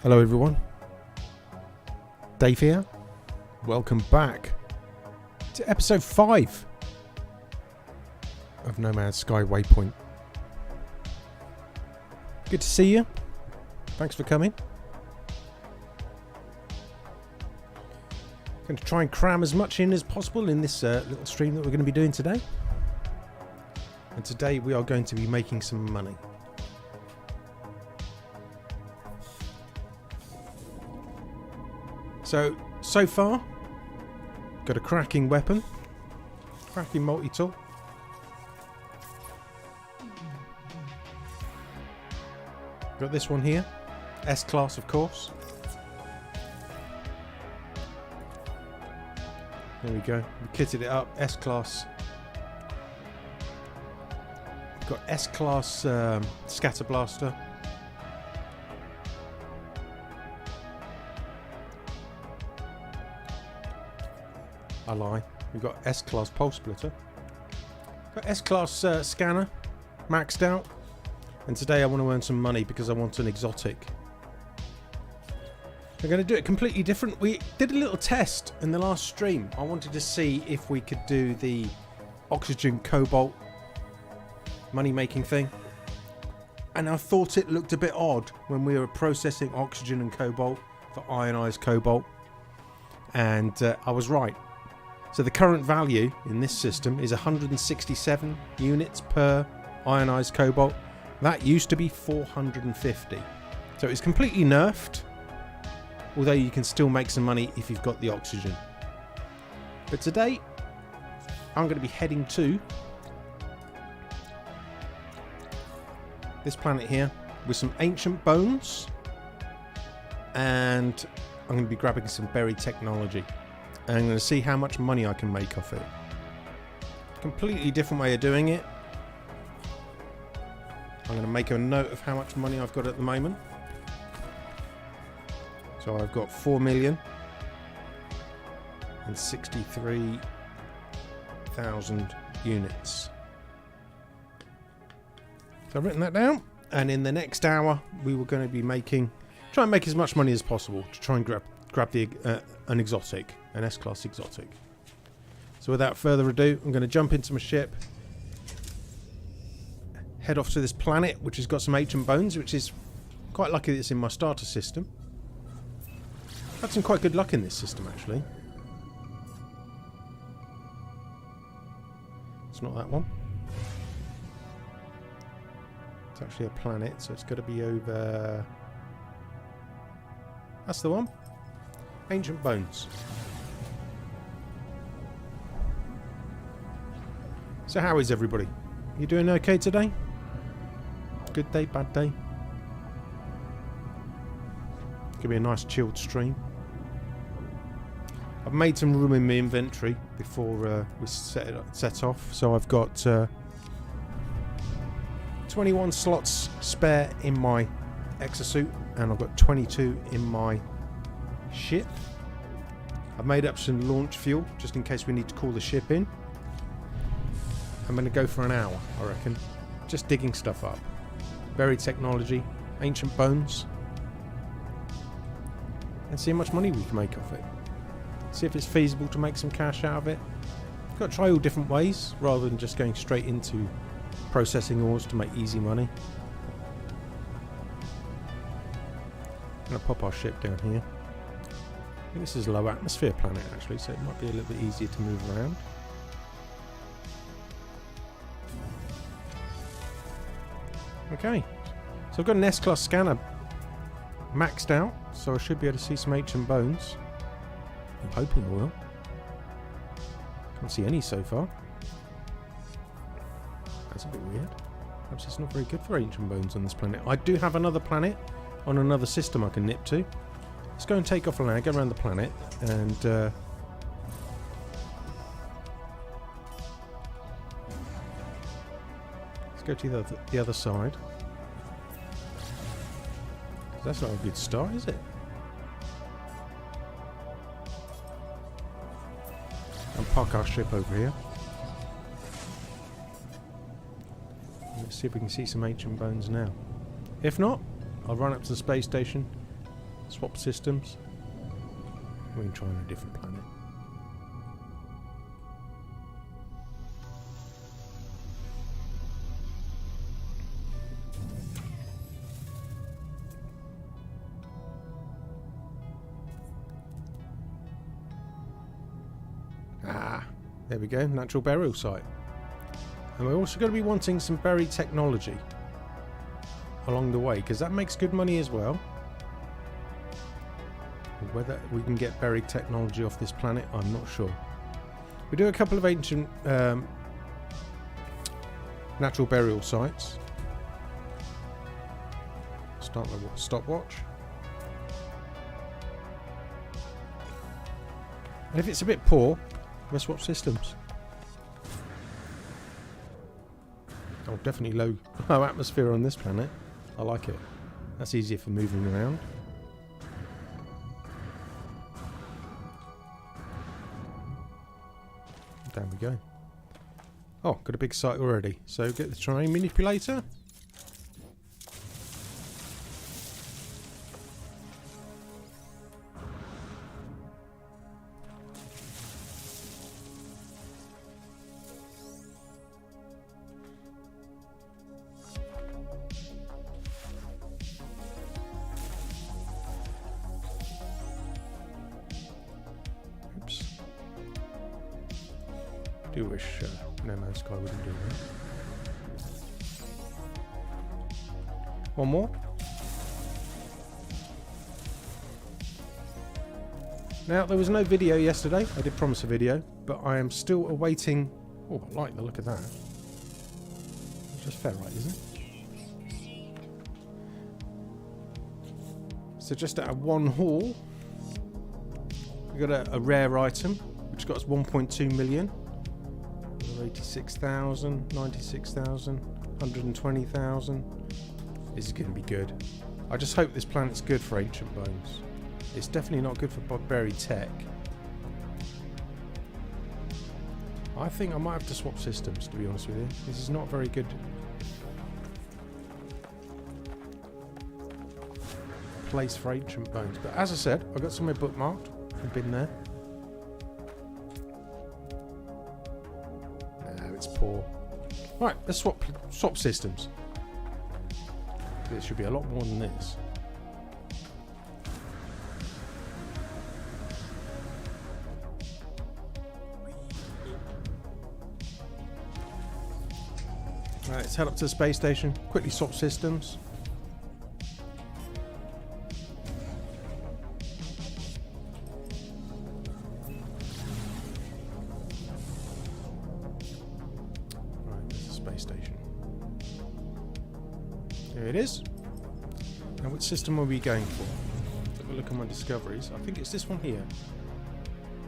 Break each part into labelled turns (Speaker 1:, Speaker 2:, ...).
Speaker 1: Hello everyone, Dave here. Welcome back to episode 5 of No Man's Sky Waypoint. Good to see you. Thanks for coming. Going to try and cram as much in as possible in this little stream that we're going to be doing today. And today we are going to be making some money. So far, got a cracking weapon, cracking multi-tool. Got this one here, S-Class of course. There we go, we kitted it up, S-Class. Got S-Class scatter blaster. I lie. We've got S-Class pulse splitter. Got S-Class scanner maxed out. And today I want to earn some money because I want an exotic. We're going to do it completely different. We did a little test in the last stream. I wanted to see if we could do the oxygen cobalt money making thing. And I thought it looked a bit odd when we were processing oxygen and cobalt for ionized cobalt. And I was right. So the current value in this system is 167 units per ionized cobalt. That used to be 450. So it's completely nerfed. Although you can still make some money if you've got the oxygen. But today, I'm going to be heading to this planet here with some ancient bones. And I'm going to be grabbing some buried technology. And I'm going to see how much money I can make off it. Completely different way of doing it. I'm going to make a note of how much money I've got at the moment. So I've got 4,063,000 units. So I've written that down. And in the next hour, we were going to be try and make as much money as possible to try and grab an exotic, an S-Class exotic. So without further ado, I'm going to jump into my ship, head off to this planet which has got some ancient bones, which is quite lucky that it's in my starter system. Had some quite good luck in this system actually. It's not that one. It's actually a planet, so it's got to be over... That's the one. Ancient bones. So how is everybody? You doing okay today? Good day, bad day? Gonna be a nice chilled stream. I've made some room in my inventory before we set off. So I've got 21 slots spare in my exosuit, and I've got 22 in my ship. I've made up some launch fuel just in case we need to call the ship in. I'm going to go for an hour, I reckon, just digging stuff up. Buried technology, ancient bones, and see how much money we can make off it. See if it's feasible to make some cash out of it. Got to try all different ways rather than just going straight into processing ores to make easy money. I'm going to pop our ship down here. I think this is a low atmosphere planet actually, so it might be a little bit easier to move around. Okay, so I've got an S-Class scanner maxed out, so I should be able to see some ancient bones. I'm hoping I will. Can't see any so far. That's a bit weird. Perhaps it's not very good for ancient bones on this planet. I do have another planet on another system I can nip to. Let's go and take off a lag around the planet and let's go to the other side. That's not a good start, is it? And park our ship over here. Let's see if we can see some ancient bones now. If not, I'll run up to the space station, Swap systems. We can try on a different planet. There we go, natural burial site. And we're also going to be wanting some buried technology along the way, because that makes good money as well. Whether we can get buried technology off this planet, I'm not sure. We do a couple of ancient natural burial sites. Start the stopwatch. And if it's a bit poor, we'll swap systems. Oh, definitely low atmosphere on this planet. I like it. That's easier for moving around. Down we go. Oh, got a big site already. So get the terrain manipulator. I do wish No Man's Sky wouldn't do that. One more. Now, there was no video yesterday. I did promise a video, but I am still awaiting... Oh, I like the look of that. It's just fair right, isn't it? So just out of one haul, we got a rare item, which got us 1.2 million. 86,000, 96,000, 120,000. This is going to be good. I just hope this planet's good for ancient bones. It's definitely not good for buried tech. I think I might have to swap systems, to be honest with you. This is not very good place for ancient bones. But as I said, I got somewhere bookmarked. I've been there. It's poor. Right, let's swap systems. There should be a lot more than this. Right, let's head up to the space station. Quickly swap systems. There it is. Now, which system are we going for? Have a look at my discoveries. I think it's this one here.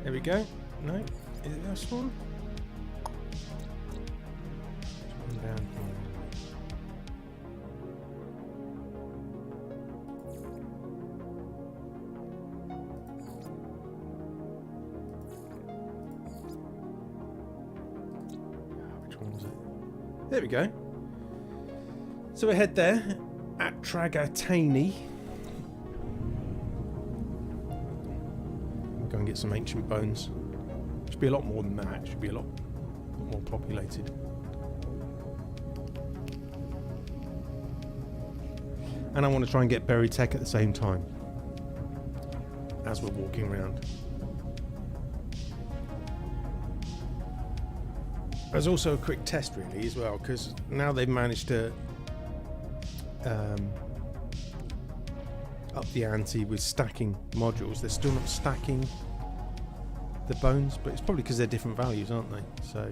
Speaker 1: There we go. No, is it this one? Down here. Which one was it? There we go. So we head there at Tragatani. We'll go and get some ancient bones. Should be a lot more than that. Should be a lot more populated. And I want to try and get buried tech at the same time as we're walking around. There's also a quick test really as well, because now they've managed to up the ante with stacking modules. They're still not stacking the bones, but it's probably because they're different values, aren't they? So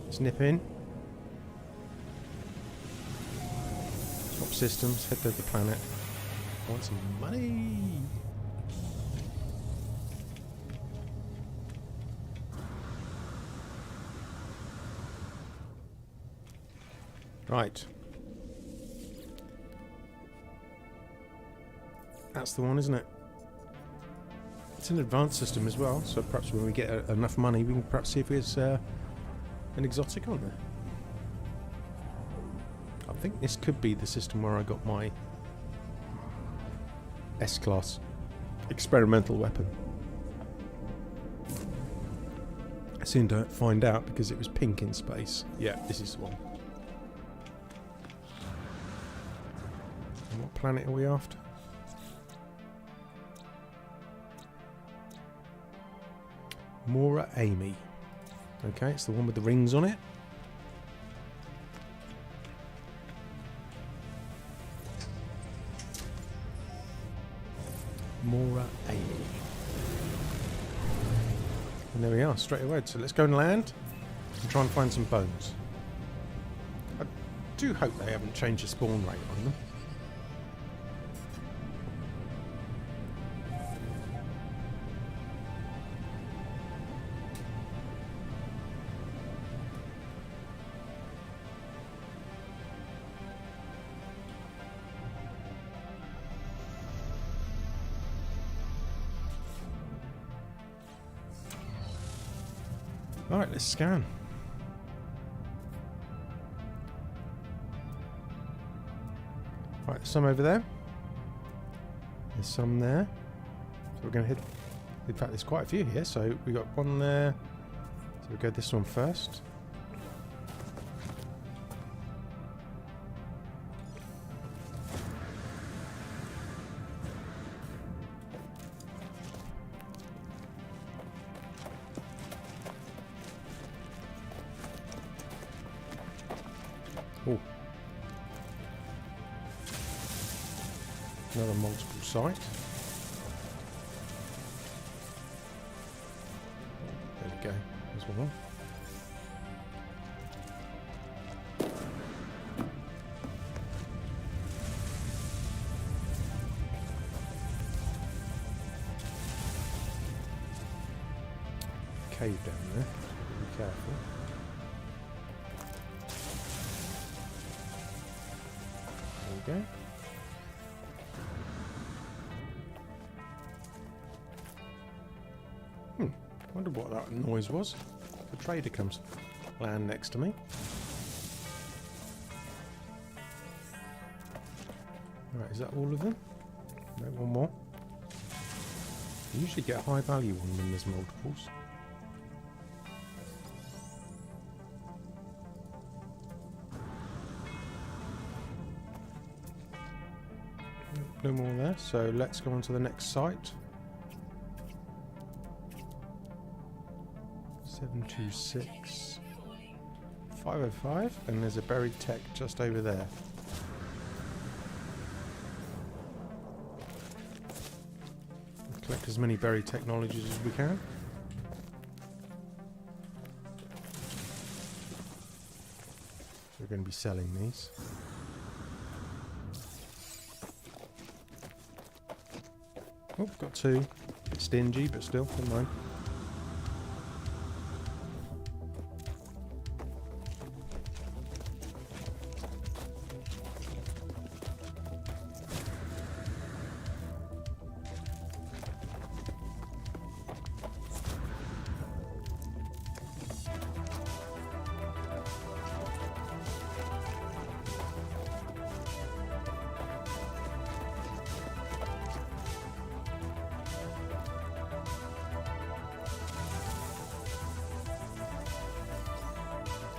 Speaker 1: let's nip in, swap systems, head to the planet. I want some money. Right. That's the one, isn't it? It's an advanced system as well, so perhaps when we get enough money, we can perhaps see if there's an exotic on there. I think this could be the system where I got my S-class experimental weapon. I soon don't find out because it was pink in space. Yeah, this is the one. And what planet are we after? Mora Amy. Okay, it's the one with the rings on it. Mora Amy. And there we are, straight away. So let's go and land and try and find some bones. I do hope they haven't changed the spawn rate on them. Alright, let's scan. Right, there's some over there. There's some there. So we're going to hit... In fact, there's quite a few here. So we got one there. So we'll go this one first. Oh. Another multiple site. There we go. There's one. Cave down there. Be careful. There we go. Wonder what that noise was. The trader comes land next to me. Alright, is that all of them? No, one more. You usually get a high value one when there's multiples. No more there, so let's go on to the next site. 726 505, and there's a buried tech just over there. We'll collect as many buried technologies as we can. So we're going to be selling these. Oh, got two. Bit stingy, but still, never mind.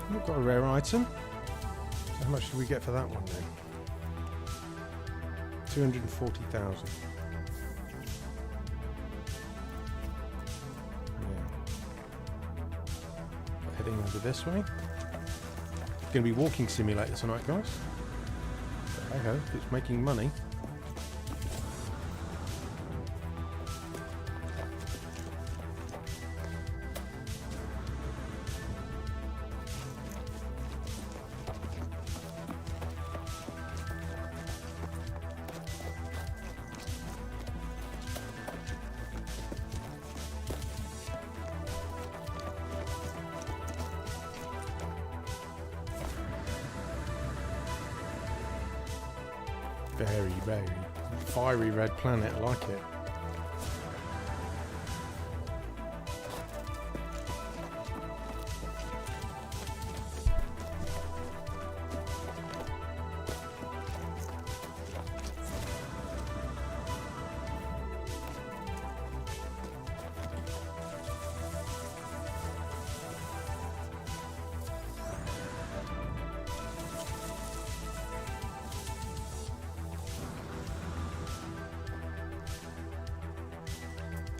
Speaker 1: We've got a rare item. How much did we get for that one then? 240,000. Yeah. Heading over this way. It's going to be walking simulator tonight, guys. But hey ho, if it's making money. Very, very fiery red planet, I like it.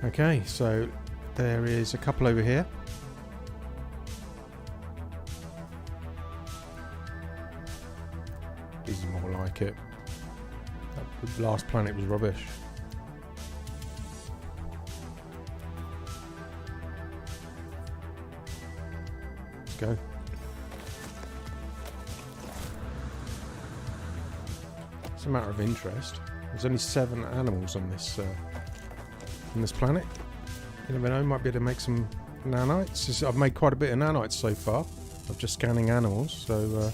Speaker 1: Okay, so there is a couple over here. This is more like it. The last planet was rubbish. Let's go. It's a matter of interest. There's only 7 animals on this planet. You never know, might be able to make some nanites. I've made quite a bit of nanites so far. I'm just scanning animals, so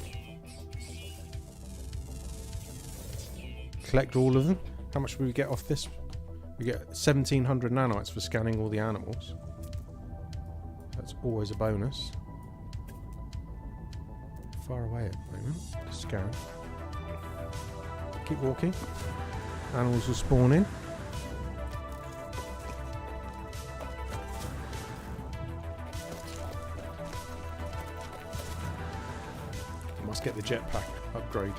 Speaker 1: collect all of them. How much will we get off this? We get 1,700 nanites for scanning all the animals. That's always a bonus. Far away at the moment. Scan. Keep walking. Animals will spawn in. Must get the jetpack upgrade.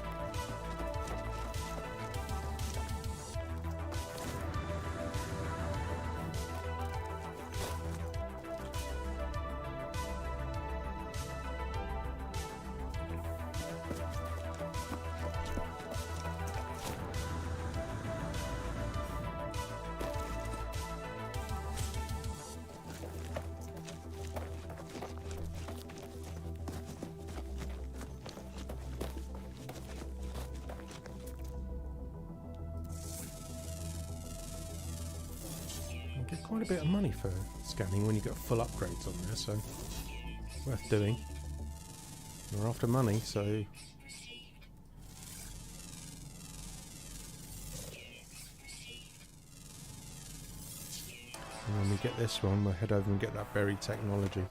Speaker 1: Get quite a bit of money for scanning when you get full upgrades on there, so worth doing. We're after money, so and when we get this one, we'll head over and get that buried technology.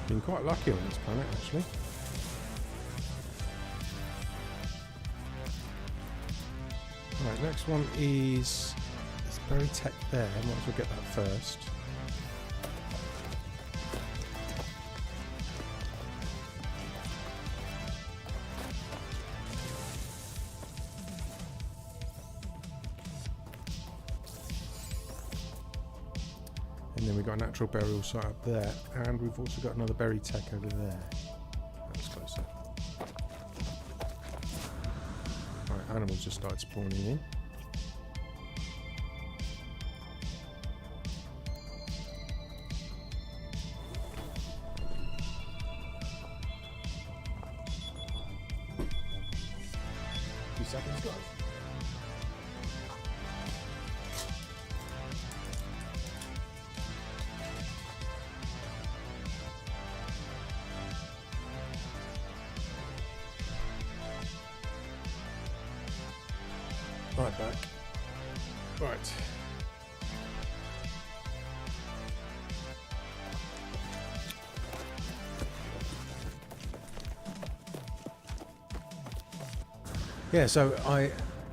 Speaker 1: Been quite lucky on this planet, actually. Right, next one is this berry tech there. Might as well get that first. And then we've got a natural burial site up there, and we've also got another buried tech over there. That's closer. Right, animals just started spawning in. Few seconds, guys. Right back. Right. Yeah, so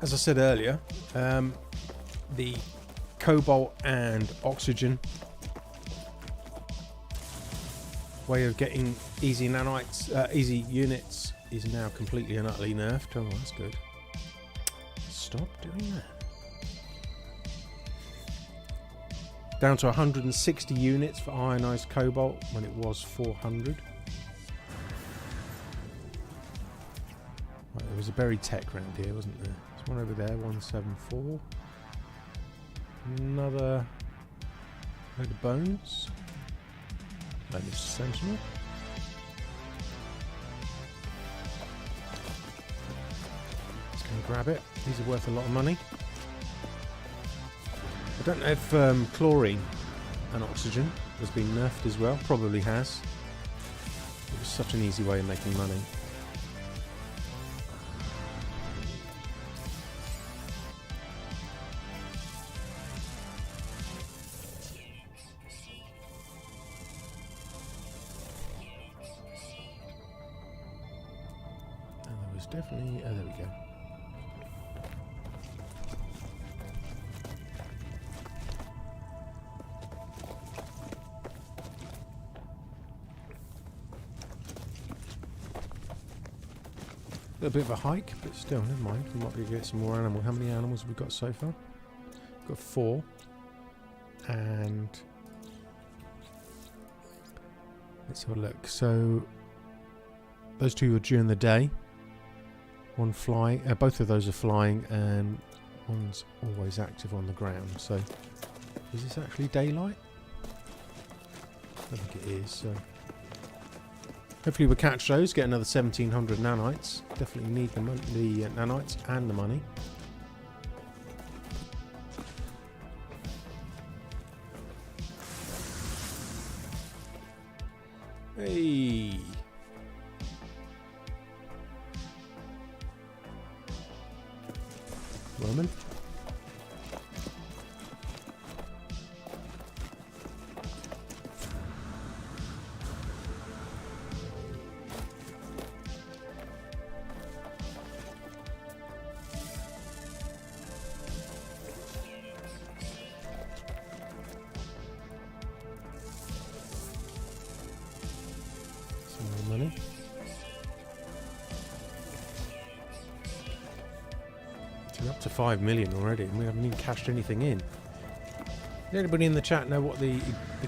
Speaker 1: as I said earlier, the cobalt and oxygen way of getting easy nanites, easy units is now completely and utterly nerfed. Oh, that's good. Stop doing that. Down to 160 units for ionized cobalt when it was 400. Right, there was a buried tech around here, wasn't there? There's one over there, 174. Another load of bones. Load of sentinel. Let's go and grab it. These are worth a lot of money. I don't know if chlorine and oxygen has been nerfed as well. Probably has. It was such an easy way of making money. And there was definitely... oh, there we go. A little bit of a hike, but still, never mind. We might be able to get some more animals. How many animals have we got so far? We've got 4. And let's have a look. So those 2 are during the day. One flying. Both of those are flying, and one's always active on the ground. So is this actually daylight? I think it is. So hopefully we'll catch those. Get another 1,700 nanites. Definitely need the nanites and the money. Hey. Roman. Money. We're up to 5 million already, and we haven't even cashed anything in. Does anybody in the chat know what the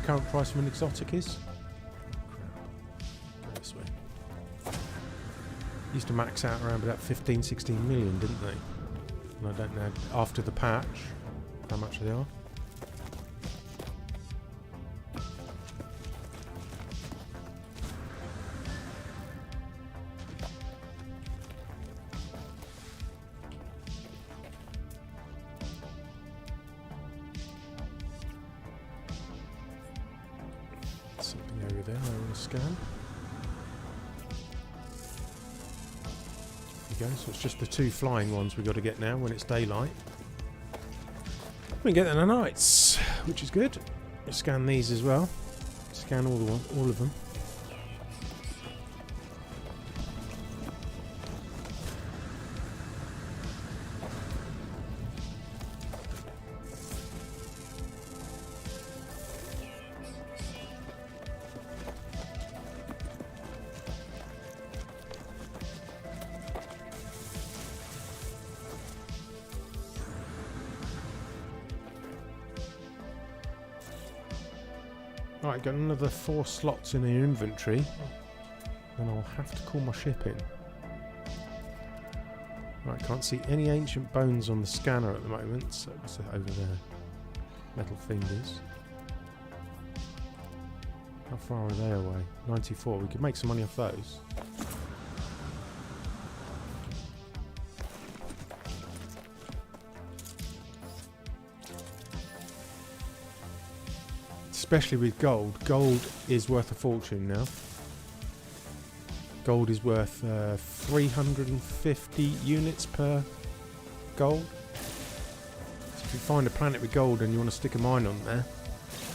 Speaker 1: current price of an exotic is? Crap. Go this way. Used to max out around about 15, 16 million, didn't they? And I don't know after the patch how much they are. Something over there I want to scan. There you go, so it's just the 2 flying ones we've got to get now when it's daylight. We can get the nanites, which is good. We'll scan these as well. Scan all of them. Right, got another 4 slots in the inventory, and I'll have to call my ship in. Right, can't see any ancient bones on the scanner at the moment, so it's over there. Metal fingers. How far are they away? 94. We could make some money off those. Especially with gold. Gold is worth a fortune now. Gold is worth 350 units per gold. So if you find a planet with gold and you want to stick a mine on there,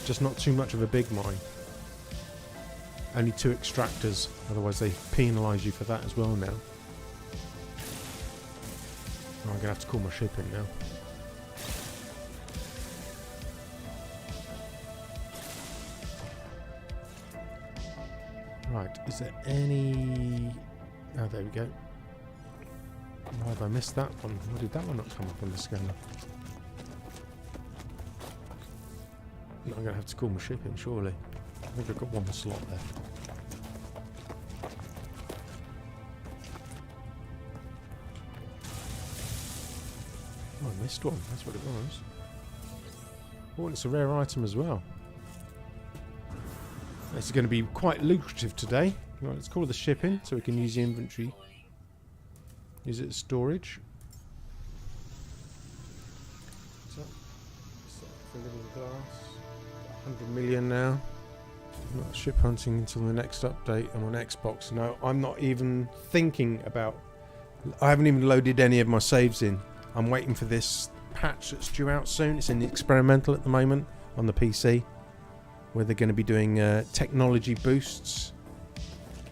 Speaker 1: just not too much of a big mine. Only 2 extractors, otherwise they penalise you for that as well now. Oh, I'm going to have to call my ship in now. Right, is there any... Oh, there we go. Why have I missed that one? Why did that one not come up on the scanner? I'm going to have to call my ship in, surely. I think I've got 1 slot left. Oh, I missed one. That's what it was. Oh, it's a rare item as well. This is going to be quite lucrative today. Right, let's call the ship in so we can use the inventory. Use it as storage. So, for living glass. 100 million now. I'm not ship hunting until the next update. I'm on Xbox. No, I'm not even thinking about... I haven't even loaded any of my saves in. I'm waiting for this patch that's due out soon. It's in the experimental at the moment on the PC, where they're going to be doing technology boosts.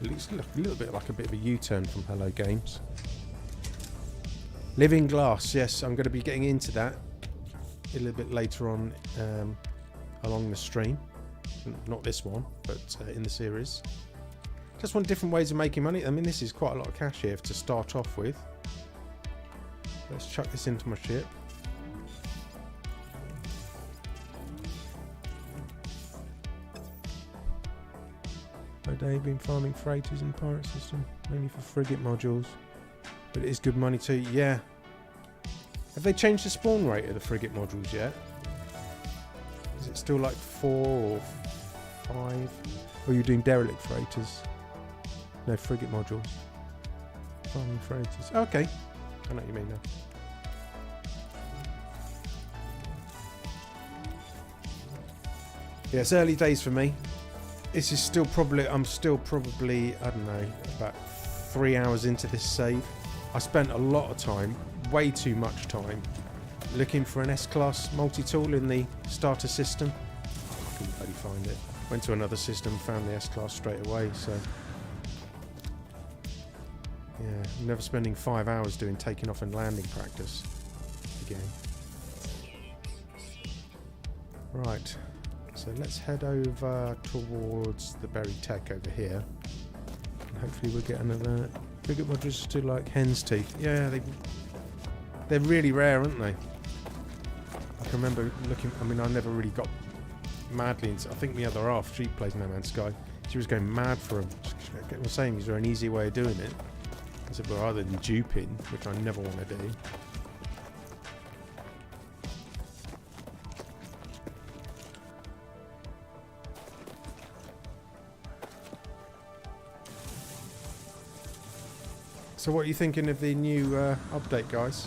Speaker 1: It looks a little bit like a bit of a U-turn from Hello Games. Living glass, yes, I'm going to be getting into that a little bit later on along the stream. Not this one, but in the series. Just want different ways of making money. I mean, this is quite a lot of cash here to start off with. Let's chuck this into my ship. Hi Dave, been farming freighters in the pirate system, mainly for frigate modules. But it is good money too, yeah. Have they changed the spawn rate of the frigate modules yet? Is it still like 4 or 5? Or are you doing derelict freighters? No, frigate modules. Farming freighters. Okay. I know what you mean now. Yeah, it's early days for me. This is still probably, I'm still probably, I don't know, about 3 hours into this save. I spent a lot of time, way too much time, looking for an S-Class multi-tool in the starter system. I couldn't bloody find it. Went to another system, found the S-Class straight away, so... yeah, I'm never spending 5 hours doing taking off and landing practice again. Right. So let's head over towards the buried tech over here. And hopefully we'll get another... frigate modules to like hen's teeth. Yeah, they're really rare, aren't they? I can remember looking... I mean, I never really got madly into... I think the other half, she plays No Man's Sky. She was going mad for them. I was saying, is there an easy way of doing it? I said, well, rather than duping, which I never want to do. So what are you thinking of the new update, guys?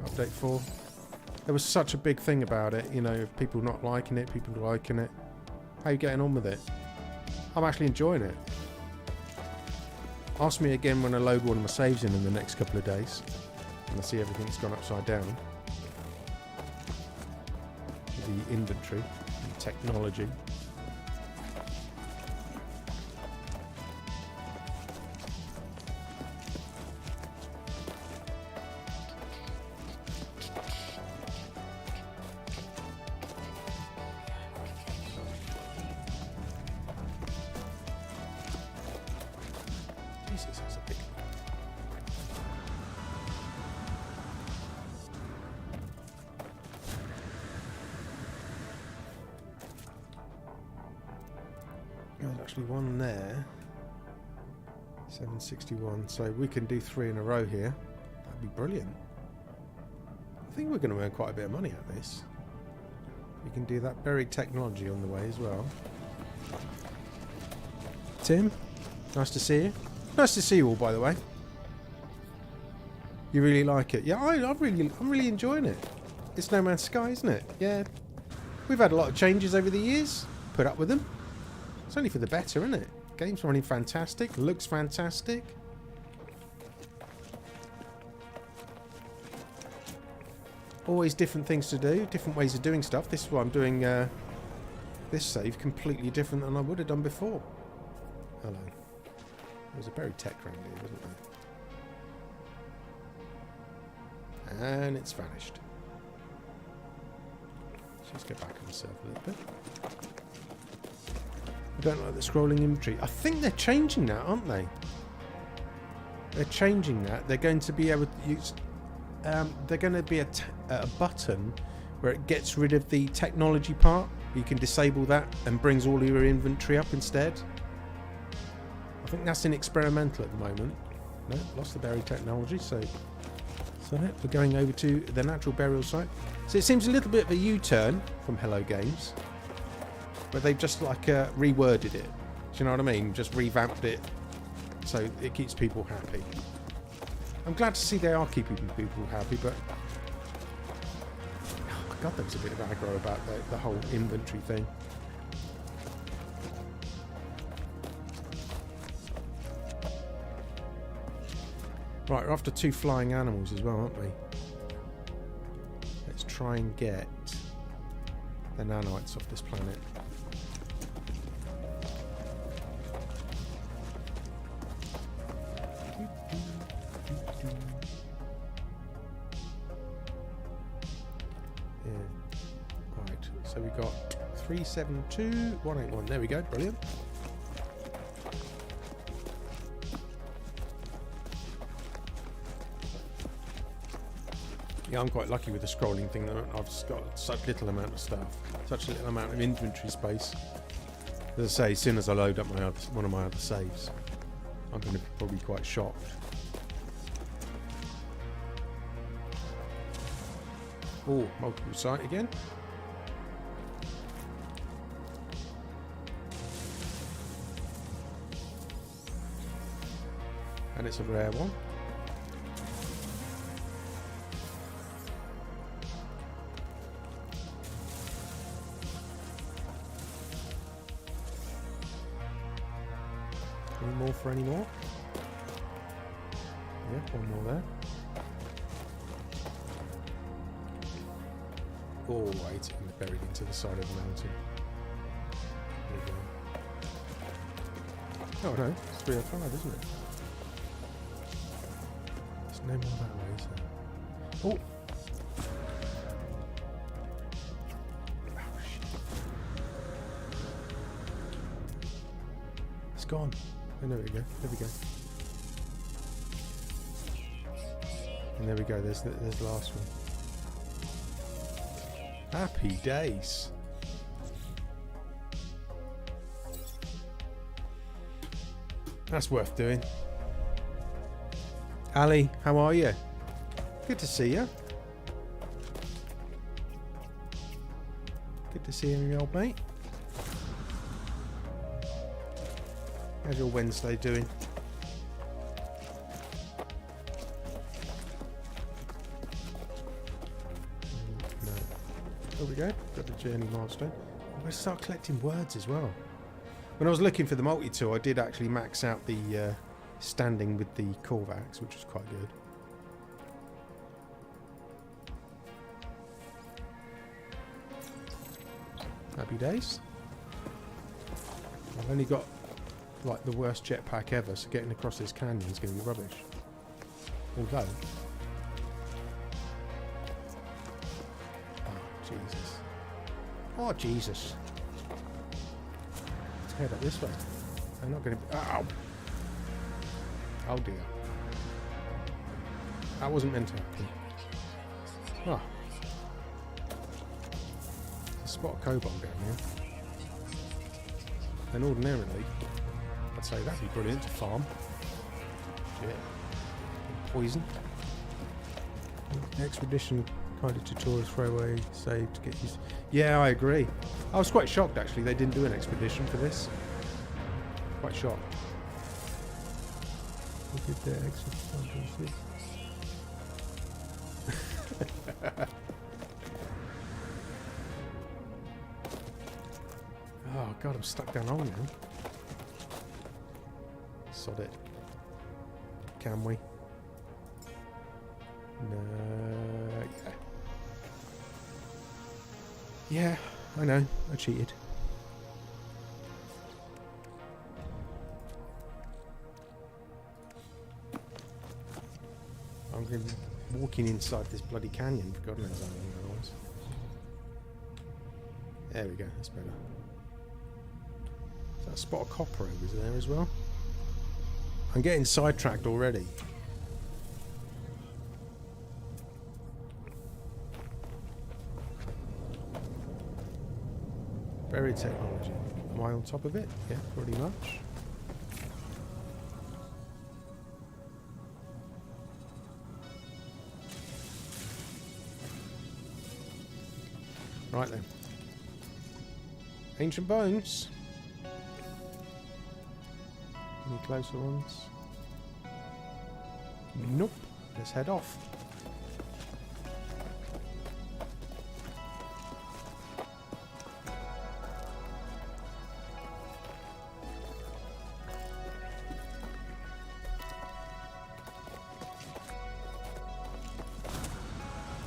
Speaker 1: Update 4. There was such a big thing about it, you know, people not liking it, people liking it. How are you getting on with it? I'm actually enjoying it. Ask me again when I load one of my saves in the next couple of days. And I see everything's gone upside down. The inventory and technology. Jesus, that's a big... There's actually one there. 761. So we can do 3 in a row here. That'd be brilliant. I think we're going to earn quite a bit of money out of this. We can do that buried technology on the way as well. Tim, nice to see you. Nice to see you all, by the way. You really like it? Yeah, I'm really enjoying it. It's No Man's Sky, isn't it? Yeah. We've had a lot of changes over the years. Put up with them. It's only for the better, isn't it? Game's running fantastic. Looks fantastic. Always different things to do. Different ways of doing stuff. This is why I'm doing this save completely different than I would have done before. Hello. There was a buried tech around here, wasn't there? And it's vanished. Let's just go back on the server a little bit. I don't like the scrolling inventory. I think they're changing that, aren't they? They're changing that. They're going to be able to use... they're going to be a button where it gets rid of the technology part. You can disable that and brings all your inventory up instead. I think that's in experimental at the moment. No, lost the buried technology, so we're going over to the natural burial site. So it seems a little bit of a U-turn from Hello Games, but they've just like reworded it. Do you know what I mean? Just revamped it so it keeps people happy. I'm glad to see they are keeping people happy, but oh God, there was a bit of aggro about the whole inventory thing. Right, we're after 2 flying animals as well, aren't we? Let's try and get the nanites off this planet. Yeah. Right, so we got 372 181. There we go, brilliant. Yeah, I'm quite lucky with the scrolling thing. I've just got such little amount of stuff, such a little amount of inventory space. As I say, as soon as I load up one of my other saves, I'm going to be probably quite shocked. Oh, multiple site again. And it's a rare one. Any more for any more? Yeah, one more there. Oh, wait, and buried into the side of the mountain. There you go. Oh no, it's 305, isn't it? There's no more that way, is there? Oh! Oh, shit. It's gone. Oh, there we go. There we go. And there we go. There's the last one. Happy days. That's worth doing. Ali, how are you? Good to see you. Good to see you, old mate. How's your Wednesday doing? No. There we go. Got the journey milestone. I'm going to start collecting words as well. When I was looking for the multi-tool, I did actually max out the standing with the Corvax, which was quite good. Happy days. I've only got like the worst jetpack ever, so getting across this canyon is going to be rubbish. Although, oh Jesus, oh Jesus, let's head up this way. I'm not going to. Ow! Oh dear, that wasn't meant to happen. Ah, there's a spot of cobalt down here, and ordinarily I'd say that'd be brilliant to farm. Yeah. Poison. Expedition kind of tutorial throwaway save to get used. Yeah, I agree. I was quite shocked actually they didn't do an expedition for this. Quite shocked. Look at their exit. Oh god, I'm stuck down on now. Sod it. Can we? No. Yeah. Yeah, I know. I cheated. I'm going to be walking inside this bloody canyon for God knows how long I was. There we go. That's better. Is that a spot of copper over there as well? I'm getting sidetracked already. Buried technology. Am I on top of it? Yeah, pretty much. Right then. Ancient bones. Any closer ones? Nope. Let's head off.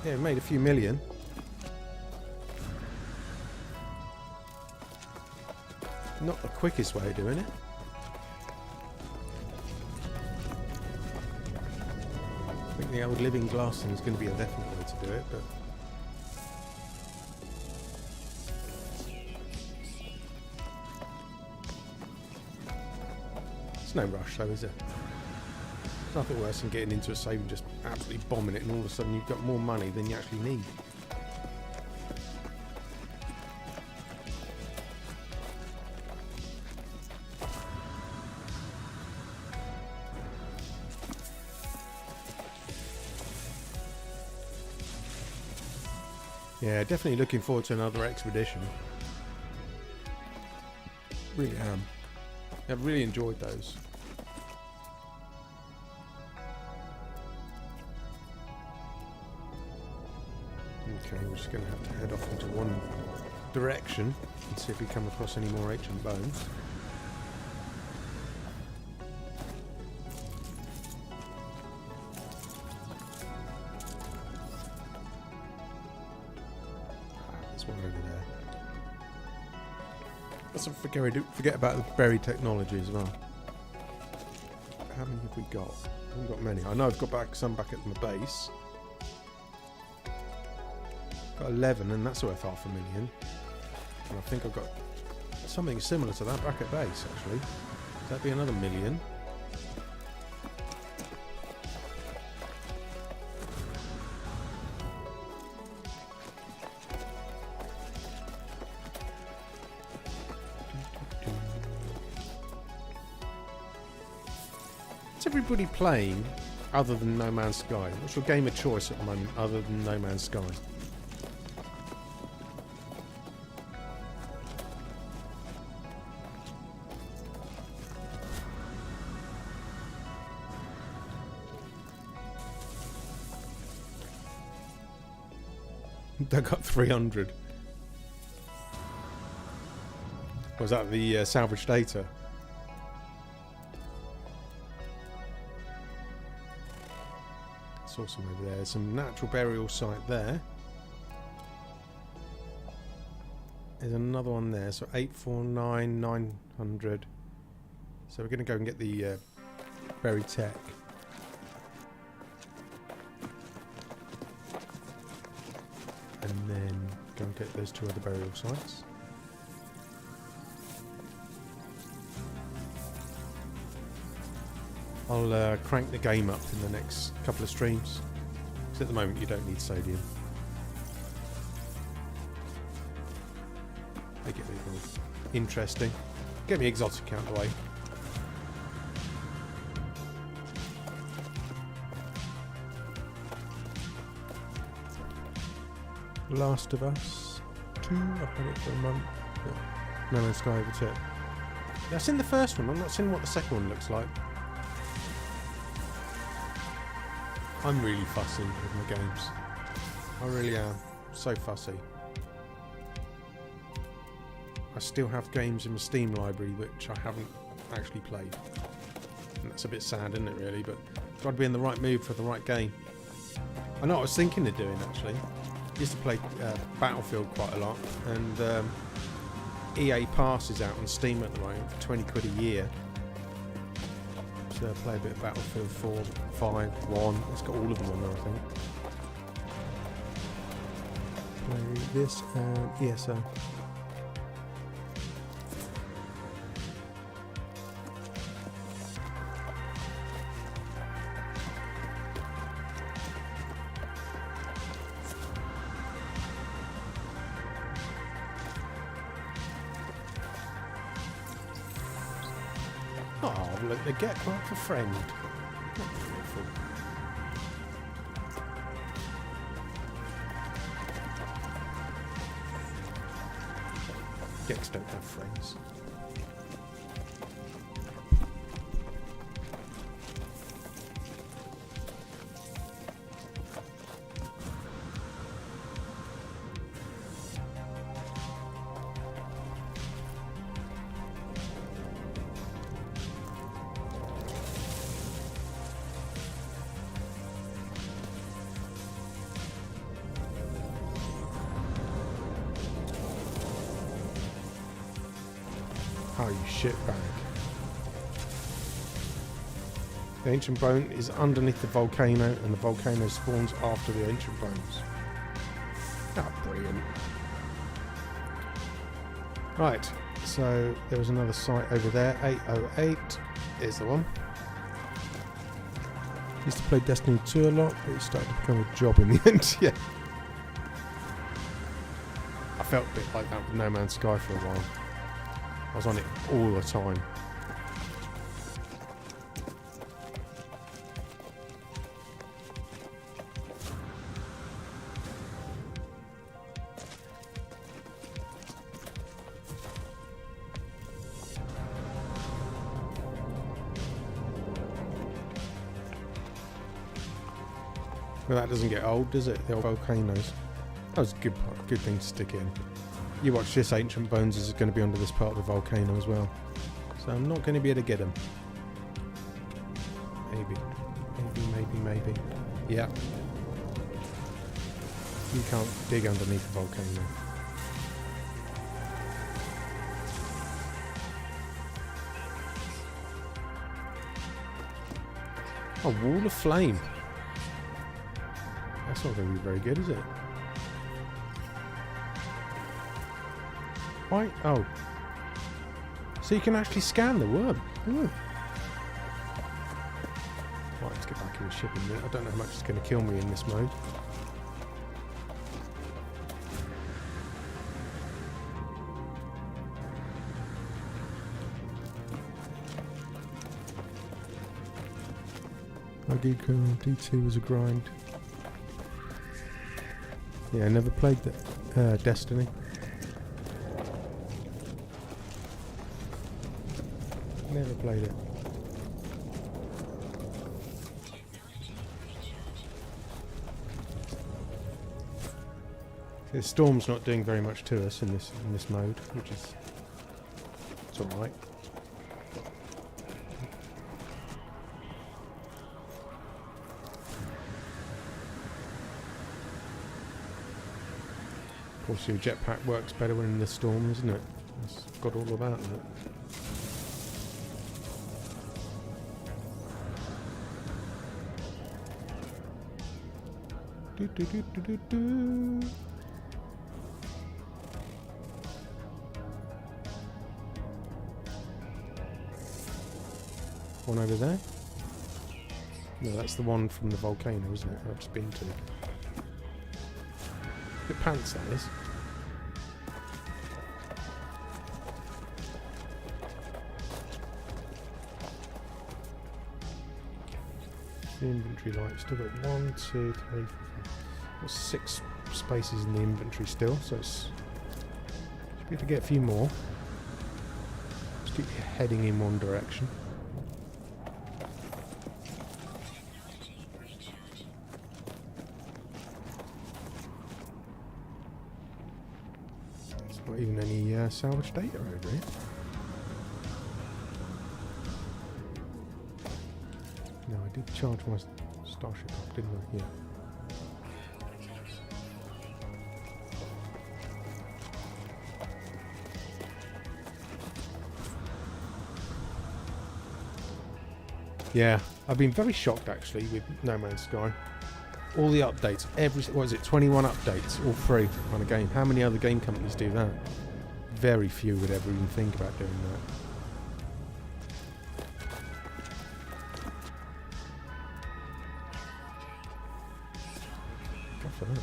Speaker 1: Yeah, we made a few million. Not the quickest way of doing it. I think the old living glass thing is going to be a definite way to do it, but there's no rush though, is there? Nothing worse than getting into a save and just absolutely bombing it, and all of a sudden you've got more money than you actually need. Yeah, definitely looking forward to another expedition. Really am. I've really enjoyed those. Okay, we're just going to have to head off into one direction and see if we come across any more ancient bones. There's one over there. Let's not forget about the buried technology as well. How many have we got? I haven't got many. I know I've got some back at my base. Got 11, and that's worth $500,000. And I think I've got something similar to that back at base, actually. That'd be another $1 million. What's everybody playing other than No Man's Sky? What's your game of choice at the moment other than No Man's Sky? They got 300. Was that the salvage data? Saw some over there. Some natural burial site there. There's another one there. So 849, 900. So we're going to go and get the buried tech. And then go and get those 2 other burial sites. I'll crank the game up in the next couple of streams, because at the moment you don't need sodium. Make it a bit more interesting. Get me exotic out of the way. Last of Us 2, I've had it for a month. Yeah. No Man's Sky Overtake. Yeah, I've seen the first one, I'm not seeing what the second one looks like. I'm really fussy with my games. I really am. So fussy. I still have games in my Steam library which I haven't actually played. And that's a bit sad, isn't it, really? But I've got to be in the right mood for the right game. I know what I was thinking of doing, actually. I used to play Battlefield quite a lot. And EA Pass is out on Steam at the moment for 20 quid a year. So play a bit of Battlefield 4, 5, 1. It's got all of them on there, I think. Play this and ESO. Oh, look, they get quite a friend. Not beautiful. Gex don't have friends. Oh, you shitbag. The ancient bone is underneath the volcano, and the volcano spawns after the ancient bones. Ah, brilliant. Right, so there was another site over there, 808 is the one. Used to play Destiny 2 a lot, but it started to become a job in the end. Yeah. I felt a bit like that with No Man's Sky for a while. I was on it all the time. Well, that doesn't get old, does it? The old volcanoes. That was a good thing to stick in. You watch this, Ancient Bones is going to be under this part of the volcano as well. So I'm not going to be able to get him. Maybe. Yeah. You can't dig underneath the volcano. A wall of flame. That's not going to be very good, is it? Why? Oh. So you can actually scan the worm. Ooh. Right, let's get back in the ship in a minute. I don't know how much it's going to kill me in this mode. D2 was a grind. Yeah, I never played Destiny. Never played it. The storm's not doing very much to us in this mode, which is it's all right. Of course, your jetpack works better when in the storm, isn't it? It's got all about that. One over there? No, that's the one from the volcano, isn't it? I've just been to. Bit pants, that is. The inventory light still got 1, 2, 3, 4, 5. Got 6 spaces in the inventory still, so it's should be able to get a few more. Just keep heading in one direction. There's not even any salvage data over here. No, I did charge my starship up, didn't I? Yeah. Yeah, I've been very shocked actually with No Man's Sky. All the updates, what is it, 21 updates, all free on a game. How many other game companies do that? Very few would ever even think about doing that. Go for that.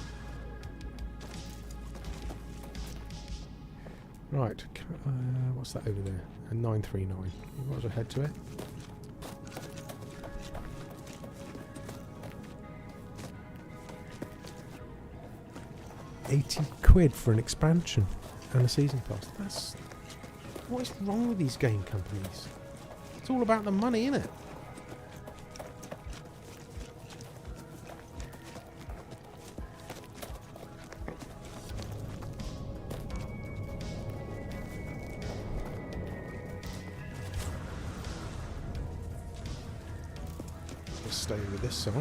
Speaker 1: Right, what's that over there? A 939. You might as well head to it. £80 for an expansion and a season pass. What is wrong with these game companies? It's all about the money, isn't it? Let's stay with this side.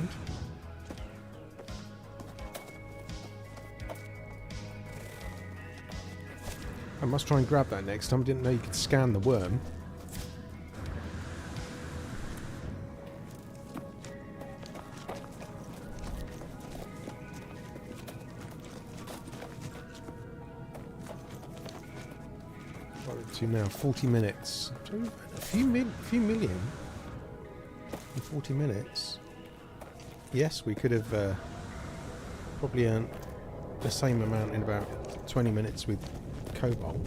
Speaker 1: I must try and grab that next time. I didn't know you could scan the worm. What are we to now? 40 minutes. A few million in 40 minutes. yes, we could have probably earned the same amount in about 20 minutes with cobalt.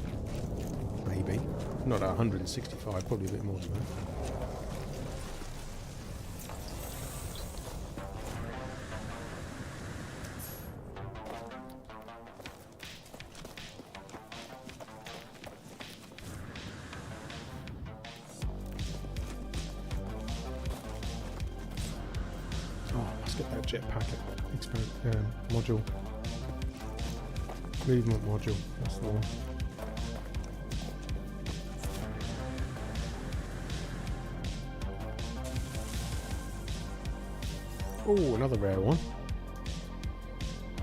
Speaker 1: Maybe. Not 165, probably a bit more than that. Get that jetpack module. Movement module, that's the one. Oh, another rare one.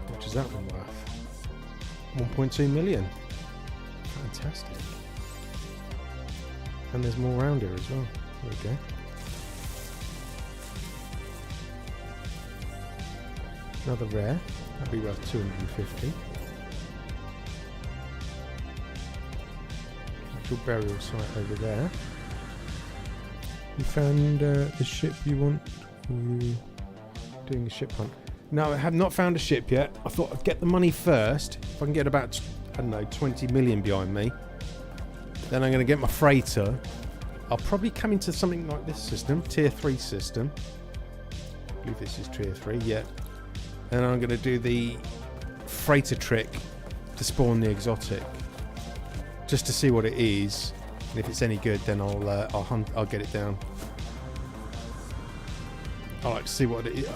Speaker 1: How much is that one worth? 1.2 million. Fantastic. And there's more around here as well. There we go. Another rare, that'd be worth 250. Actual burial site over there. You found the ship you want? Or are you doing a ship hunt? No, I have not found a ship yet. I thought I'd get the money first. If I can get about, I don't know, 20 million behind me, then I'm going to get my freighter. I'll probably come into something like this system, tier 3 system. I believe this is tier 3, yeah. And I'm going to do the freighter trick to spawn the exotic, just to see what it is. And if it's any good, then I'll get it down. I like to see what it is.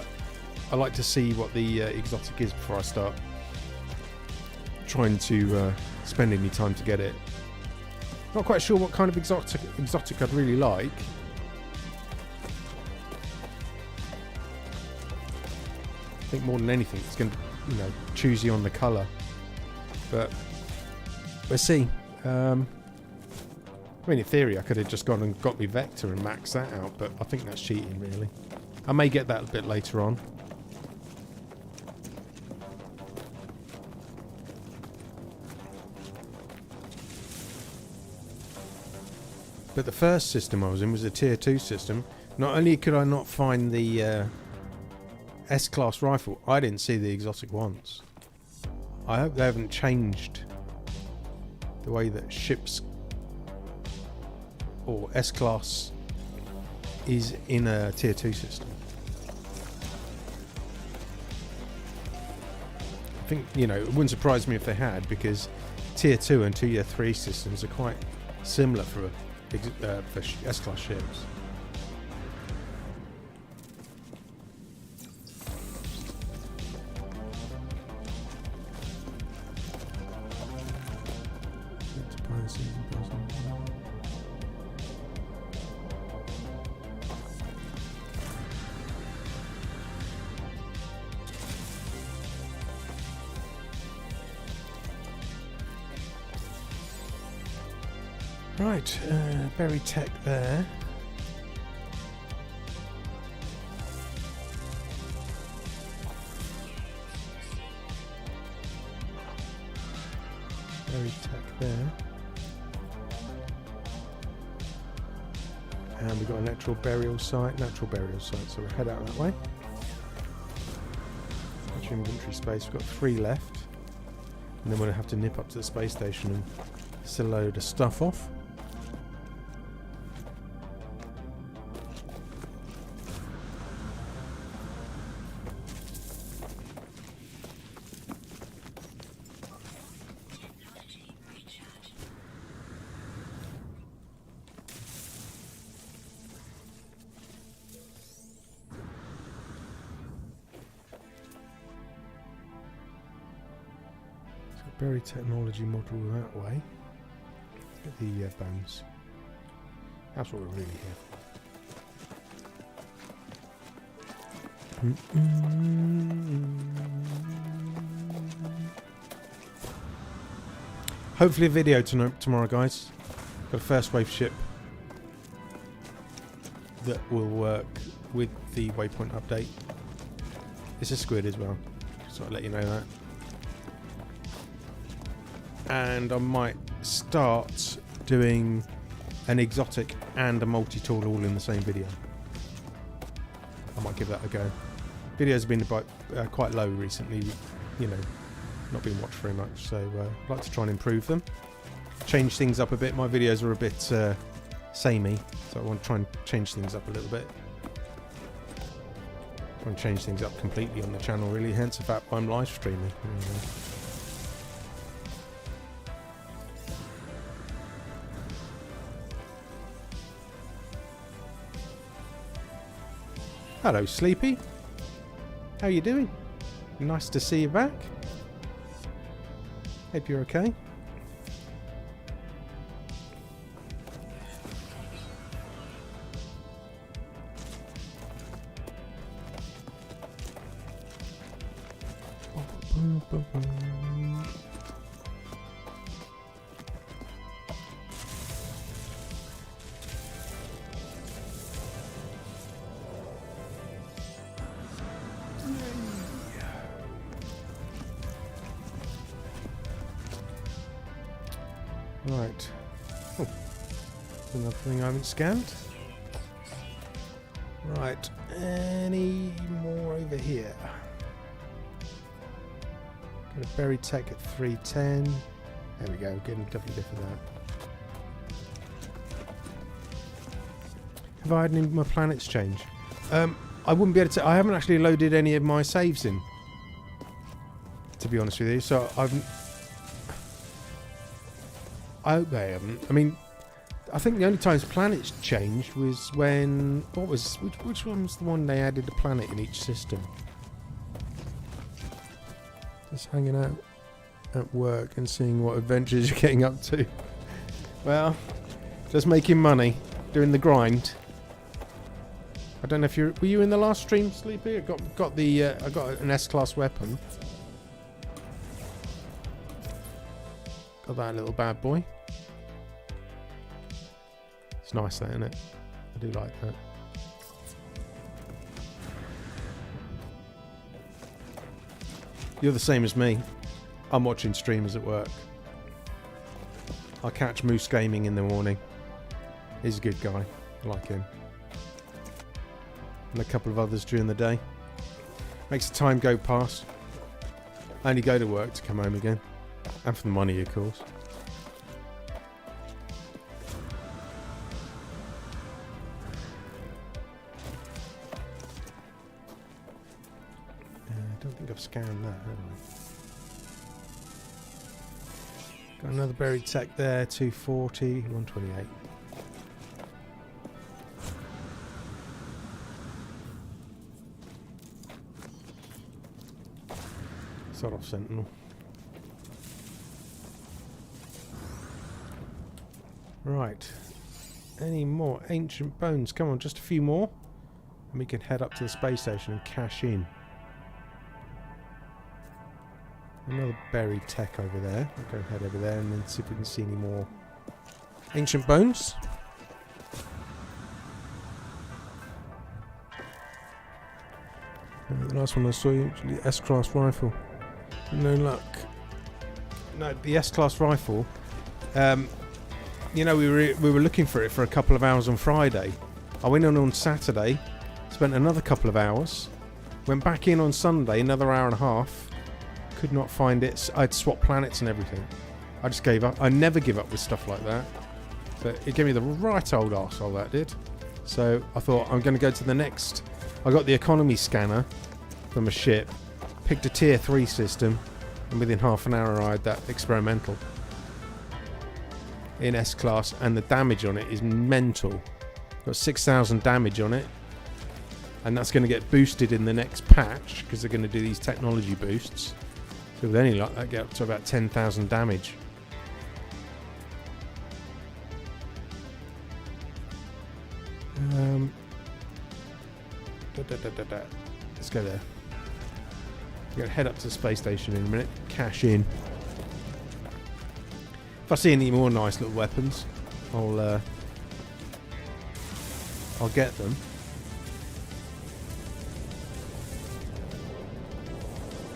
Speaker 1: I like to see what the exotic is before I start trying to spend any time to get it. Not quite sure what kind of exotic I'd really like. I think more than anything it's going to, choose you on the colour, but we'll see. I mean, in theory I could have just gone and got me Vector and maxed that out, but I think that's cheating really. I may get that a bit later on. But the first system I was in was a tier 2 system. Not only could I not find the S-class rifle, I didn't see the exotic once. I hope they haven't changed the way that ships or S-class is in a tier 2 system. I think, it wouldn't surprise me if they had, because tier 2 and tier 3 systems are quite similar for S-class ships. Right, berry tech there. Berry tech there. And we've got a natural burial site, so we'll head out that way. Much inventory space, we've got 3 left. And then we'll have to nip up to the space station and still load of stuff off. Berry technology module that way. Get the bones. That's what we're really here for. Hopefully a video tomorrow, guys. Got a first wave ship that will work with the Waypoint update. It's a squid as well, so I'll let you know that. And I might start doing an exotic and a multi-tool all in the same video. I might give that a go. Videos have been quite low recently, you know, not been watched very much, so I'd like to try and improve them. Change things up a bit. My videos are a bit samey, so I want to try and change things up a little bit. Try and change things up completely on the channel, really, hence the fact I'm live streaming. Hello, Sleepy. How you doing? Nice to see you back. Hope you're okay. Right. Oh, another thing I haven't scanned. Right. Any more over here? Got a berry tech at 310. There we go. Getting a double diff of that. Have I had any of my planets change? I wouldn't be able to. I haven't actually loaded any of my saves in, to be honest with you. So I hope they haven't. I mean, I think the only times planets changed was when... Which one was the one they added a planet in each system? Just hanging out at work and seeing what adventures you're getting up to. Well, just making money, doing the grind. I don't know if were you in the last stream, Sleepy? I got an S-class weapon. Got that little bad boy. It's nice, that, isn't it? I do like that. You're the same as me. I'm watching streamers at work. I catch Moose Gaming in the morning. He's a good guy. I like him. And a couple of others during the day. Makes the time go past. I only go to work to come home again. And for the money, of course. I don't think I've scanned that, have I? Got another buried tech there, 240, 128. Sort of Sentinel. Right. Any more ancient bones? Come on, just a few more. And we can head up to the space station and cash in. Another buried tech over there. I'll go head over there and then see if we can see any more ancient bones. The last one I saw, actually, S-class rifle. No luck. No, the S-class rifle. You know, we were looking for it for a couple of hours on Friday. I went on Saturday, spent another couple of hours, went back in on Sunday, another hour and a half. Could not find it. I'd swapped planets and everything. I just gave up. I never give up with stuff like that. But it gave me the right old arsehole, that did. So I thought, I'm going to go to the next. I got the economy scanner from a ship, picked a tier 3 system, and within half an hour I had that experimental in S-class, and the damage on it is mental. Got 6,000 damage on it, and that's going to get boosted in the next patch because they're going to do these technology boosts. So with any luck, that get up to about 10,000 damage. Let's go there. We're going to head up to the space station in a minute. Cash in. If I see any more nice little weapons, I'll get them.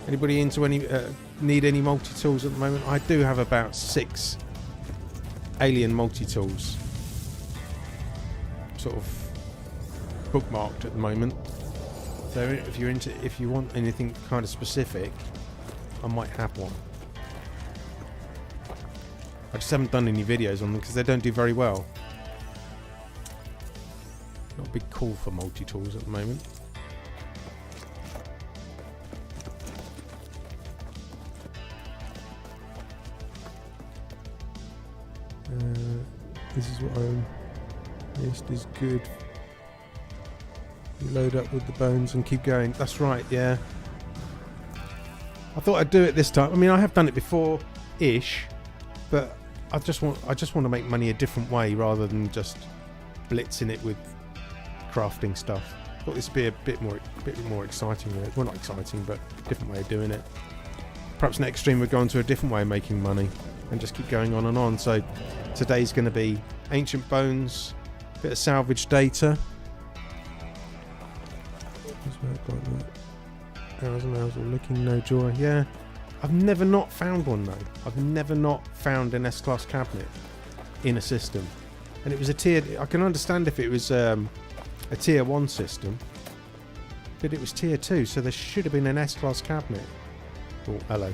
Speaker 1: Anybody into any need any multi-tools at the moment? I do have about 6 alien So if you want anything kind of specific, I might have one. I just haven't done any videos on them because they don't do very well. Not a big call for multi-tools at the moment. This is what I'm... This is good. You load up with the bones and keep going. That's right, yeah. I thought I'd do it this time. I mean, I have done it before-ish, but I just want to make money a different way rather than just blitzing it with crafting stuff. I thought this would be a bit more exciting. Well, not exciting, but a different way of doing it. Perhaps next stream we'll go on to a different way of making money and just keep going on and on. So today's going to be ancient bones, a bit of salvage data. Hours and hours of looking, no joy. Yeah, I've never not found one though. I've never not found an S-class cabinet in a system, and it was a tier. I can understand if it was a tier 1 system, but it was tier 2, so there should have been an S-class cabinet. Oh, hello.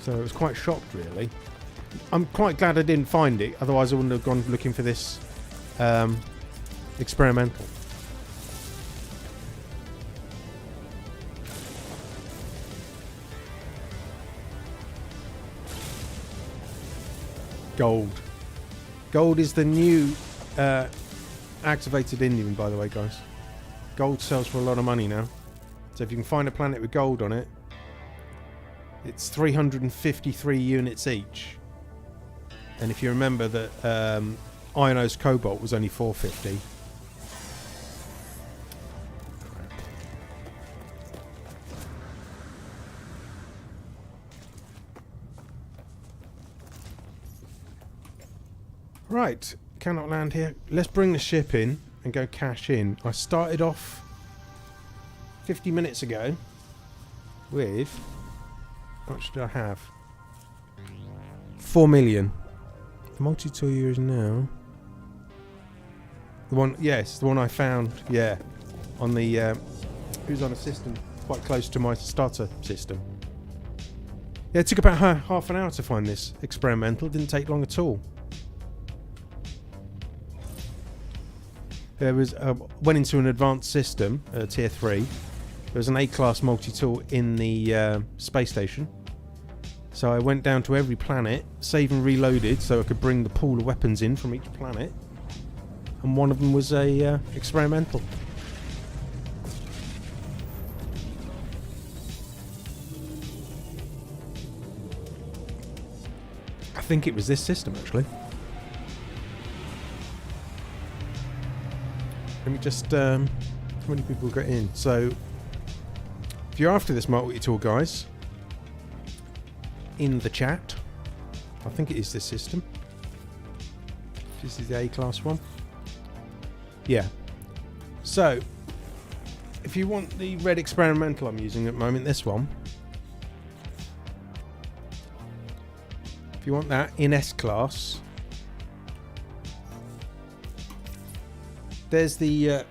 Speaker 1: So I was quite shocked, really. I'm quite glad I didn't find it, otherwise I wouldn't have gone looking for this experimental. Gold. Gold is the new activated Indian, by the way, guys. Gold sells for a lot of money now. So if you can find a planet with gold on it, it's 353 units each. And if you remember that ionized cobalt was only 450. Right, cannot land here. Let's bring the ship in and go cash in. I started off 50 minutes ago with... What much did I have? 4 million. The multi-tool year is now... The one, yes, the one I found, yeah. On the... it was on a system quite close to my starter system. Yeah, it took about half an hour to find this experimental. It didn't take long at all. There was went into an advanced system, tier 3. There was an A-class multi-tool in the space station. So I went down to every planet, save and reloaded, so I could bring the pool of weapons in from each planet. And one of them was a experimental. I think it was this system, actually. Let me just... how many people got in? So, if you're after this multi-tool, guys, in the chat, I think it is this system. This is the A-class one. Yeah. So, if you want the red experimental I'm using at the moment, this one. If you want that in S-class, there's the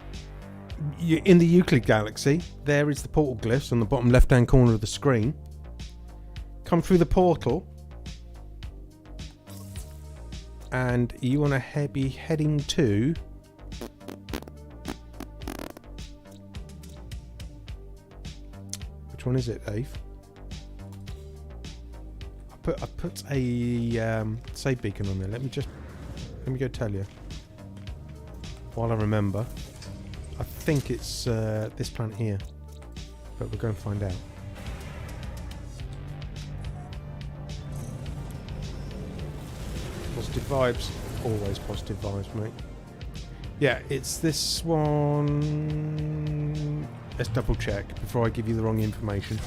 Speaker 1: in the Euclid galaxy, there is the portal glyphs on the bottom left hand corner of the screen. Come through the portal and you want to be heading to which one is it, Dave? I put a save beacon on there. Let me go tell you while I remember. I think it's this planet here, but we'll go and find out. Positive vibes, always positive vibes, mate. Yeah, it's this one. Let's double check before I give you the wrong information.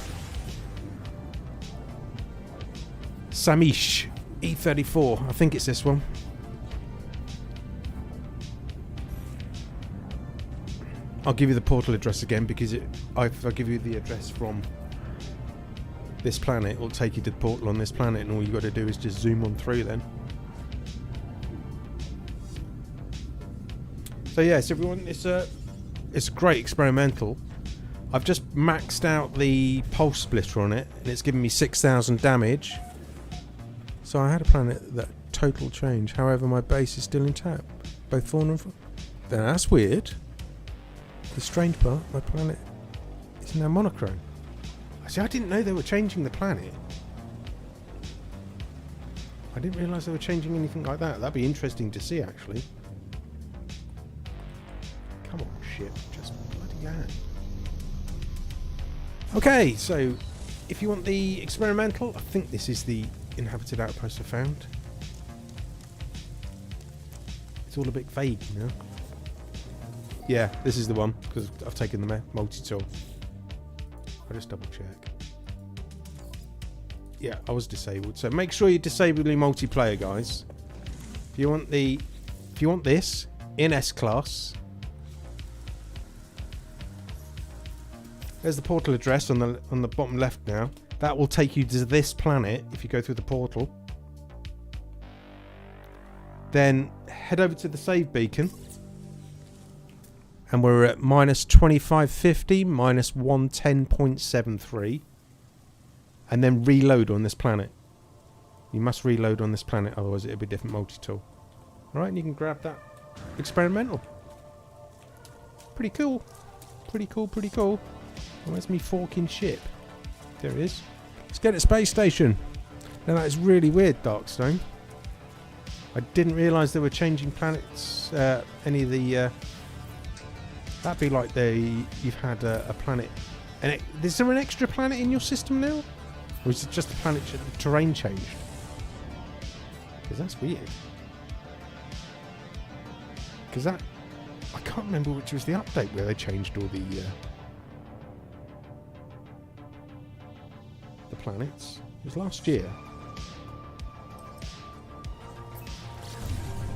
Speaker 1: Samish E34, I think it's this one. I'll give you the portal address again because if I give you the address from this planet, it'll take you to the portal on this planet, and all you got to do is just zoom on through then. So yes, everyone, it's a great experimental. I've just maxed out the pulse splitter on it, and it's giving me 6,000 damage. So I had a planet that total change. However, my base is still intact. Both fauna and flora. That's weird. The strange part, my planet is now monochrome. See, I didn't know they were changing the planet. I didn't realise they were changing anything like that. That'd be interesting to see, actually. Come on, ship. Just bloody land. Okay, so if you want the experimental, I think this is the inhabited outpost I found. It's all a bit vague, you know. Yeah, this is the one, because I've taken the multi-tool. I'll just double check. Yeah, I was disabled. So make sure you disable your multiplayer, guys. If you want this in S-Class, there's the portal address on the bottom left now. That will take you to this planet if you go through the portal. Then head over to the save beacon. And we're at minus 2550, minus 110.73. And then reload on this planet. You must reload on this planet, otherwise it'll be a different multi-tool. Alright, and you can grab that experimental. Pretty cool. Pretty cool, pretty cool. Where's me forking ship? There it is. Let's get to space station. Now that is really weird, Darkstone. I didn't realise they were changing planets, any of the... that'd be like you've had a planet... is there an extra planet in your system now? Or is it just the planet terrain changed? Because that's weird. Because that... I can't remember which was the update where they changed all the planets. It was last year.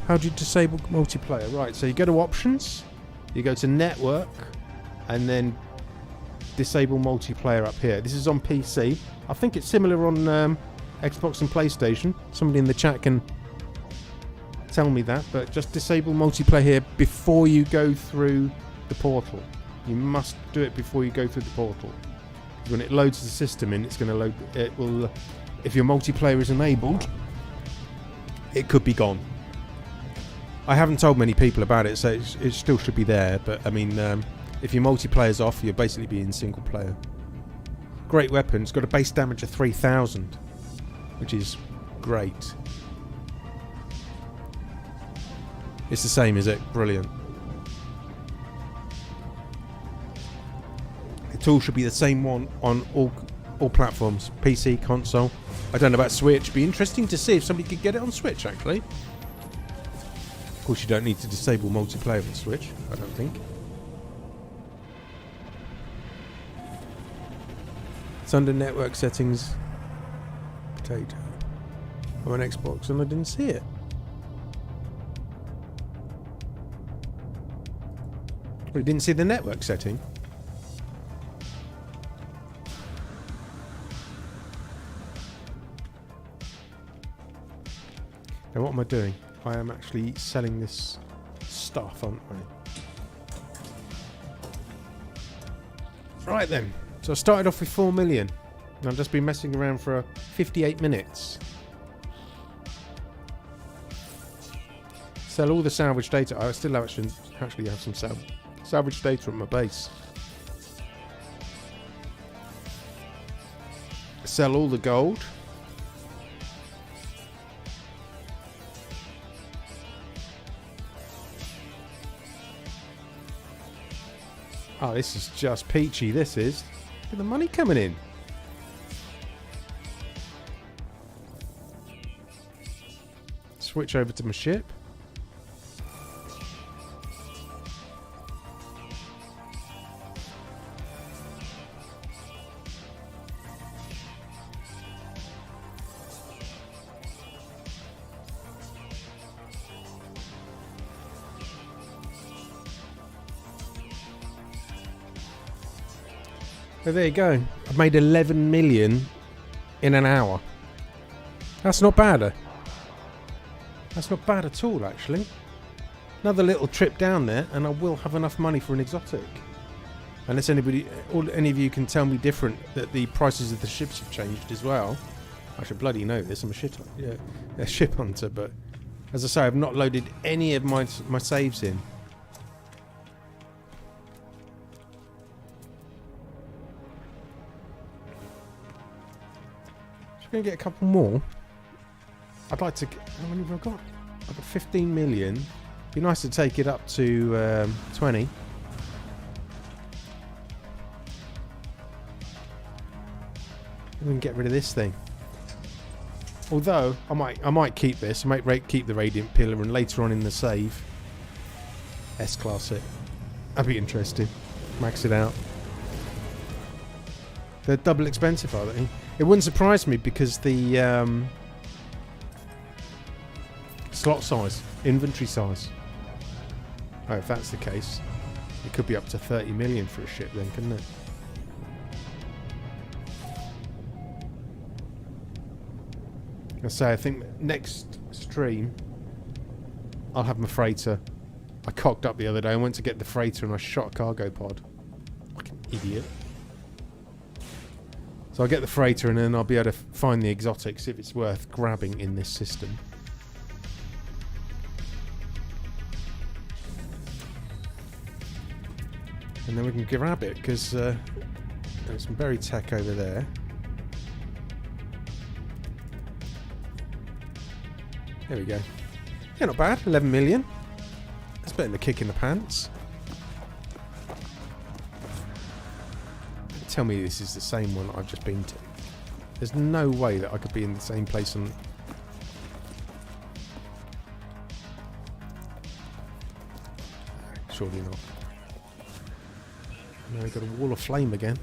Speaker 1: How do you disable multiplayer? Right, so you go to options, you go to network, and then disable multiplayer up here. This is on PC. I think it's similar on Xbox and PlayStation. Somebody in the chat can tell me that, but just disable multiplayer here before you go through the portal. You must do it before you go through the portal. When it loads the system in, it's going to load. It will, if your multiplayer is enabled, it could be gone. I haven't told many people about it, so it still should be there. But I mean, if your multiplayer's off, you're basically being single player. Great weapon. It's got a base damage of 3,000, which is great. It's the same, is it? Brilliant. The tool should be the same one on all platforms. PC, console. I don't know about Switch. Be interesting to see if somebody could get it on Switch, actually. Of course, you don't need to disable multiplayer on Switch, I don't think. It's under network settings. Potato. I'm on Xbox and I didn't see it. Well, you didn't see the network setting. Now what am I doing? I am actually selling this stuff, aren't I? Right then. So I started off with 4 million. And I've just been messing around for 58 minutes. Sell all the salvage data. I still actually have some salvage data at my base. Sell all the gold. Oh, this is just peachy, this is. Look at the money coming in. Switch over to my ship. So there you go. I've made 11 million in an hour. That's not bad. That's not bad at all, actually. Another little trip down there, and I will have enough money for an exotic. Unless anybody, or any of you can tell me different, that the prices of the ships have changed as well. I should bloody know this. I'm a ship hunter, but as I say, I've not loaded any of my saves in. Just going to get a couple more. I'd like to. How many have I got? I've got 15 million. Be nice to take it up to 20. We can get rid of this thing. Although I might keep this. I might keep the Radiant Pillar, and later on in the save, S-class it. That'd be interesting. Max it out. They're double expensive, are they? It wouldn't surprise me because the slot size, inventory size. Oh, if that's the case, it could be up to 30 million for a ship then, couldn't it? I think next stream I'll have my freighter. I cocked up the other day. I went to get the freighter and I shot a cargo pod. Like an idiot. So I'll get the freighter and then I'll be able to find the exotics if it's worth grabbing in this system. And then we can grab it because there's some buried tech over there. There we go. Yeah, not bad. 11 million. That's better than a kick in the pants. Tell me this is the same one I've just been to. There's no way that I could be in the same place and... Surely not. Now we've got a wall of flame again.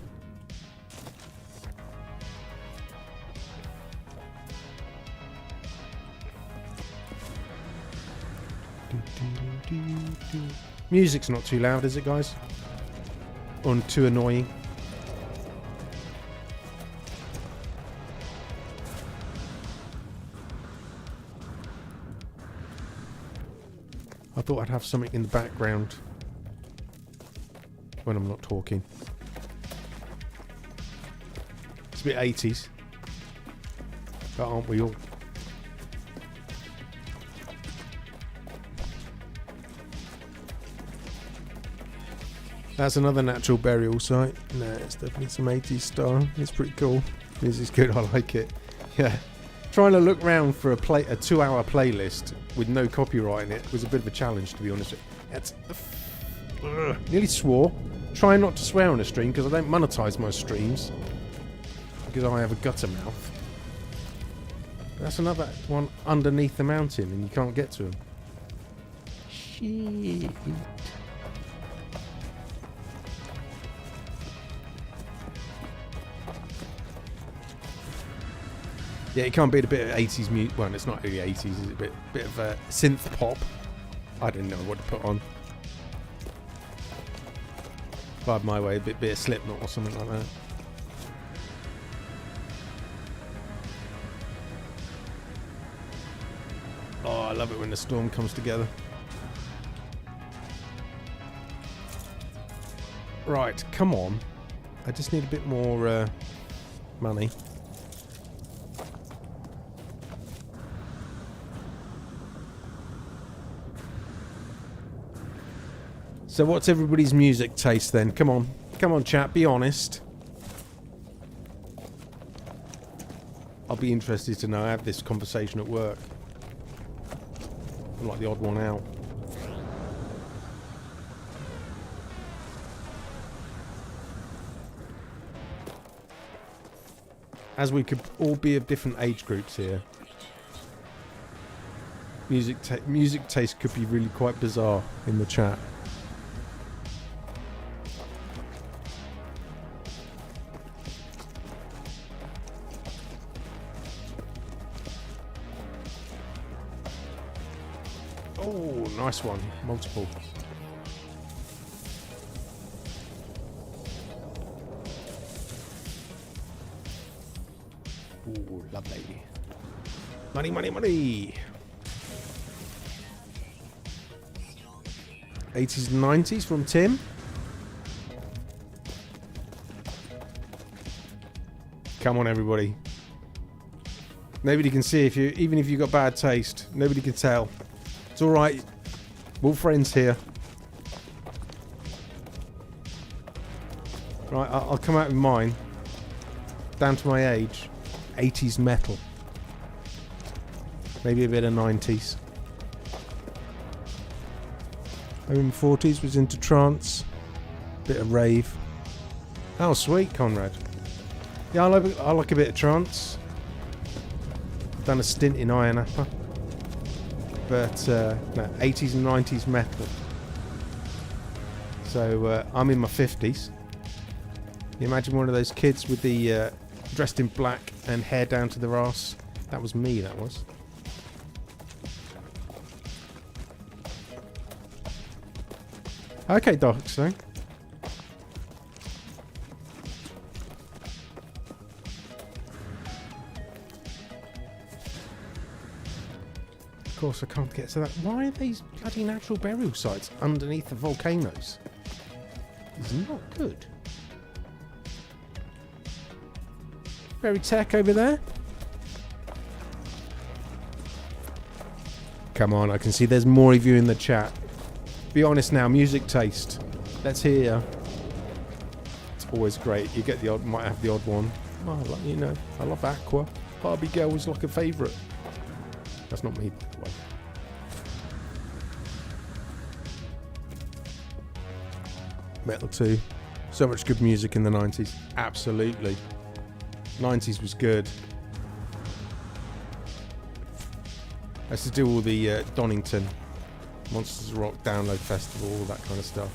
Speaker 1: Music's not too loud, is it, guys? Or too annoying? I thought I'd have something in the background when I'm not talking. It's a bit 80s. But aren't we all? That's another natural burial site. No, it's definitely some 80s style. It's pretty cool. This is good. I like it. Yeah. Trying to look round for a 2-hour playlist with no copyright in it was a bit of a challenge, to be honest. Nearly swore. Try not to swear on a stream because I don't monetize my streams because I have a gutter mouth. That's another one underneath the mountain and you can't get to them. Shit. Yeah, it can't beat a bit of 80s music. Well, it's not really 80s, it's a bit of a synth pop. I didn't know what to put on. Vibe my way, a bit of Slipknot or something like that. Oh, I love it when the storm comes together. Right, come on. I just need a bit more money. So what's everybody's music taste then? Come on. Come on, chat. Be honest. I'll be interested to know. I have this conversation at work. I'm like the odd one out. As we could all be of different age groups here. Music taste could be really quite bizarre in the chat. Oh, nice one. Multiple. Ooh, lovely. Money, money, money. 80s and 90s from Tim. Come on, everybody. Nobody can see if you, even if you've got bad taste. Nobody can tell. It's all right. We're all friends here. Right, I'll come out with mine. Down to my age. 80s metal. Maybe a bit of 90s. I'm in the 40s, was into trance. Bit of rave. Oh, sweet, Conrad. Yeah, I like a bit of trance. Done a stint in Iron Apple. But, no, 80s and 90s metal. So, I'm in my 50s. You imagine one of those kids with the, dressed in black and hair down to their arse? That was me, that was. Okay, Doc, so. Of course, I can't get to that. Why are these bloody natural burial sites underneath the volcanoes? It's not good. Very tech over there. Come on, I can see there's more of you in the chat. Be honest now, music taste. Let's hear. It's always great. You get the odd, might have the odd one. Oh, you know, I love Aqua. Barbie Girl was like a favourite. That's not me, by the way. Metal 2. So much good music in the 90s. Absolutely. 90s was good. I used to do all the Donington Monsters of Rock Download Festival, all that kind of stuff.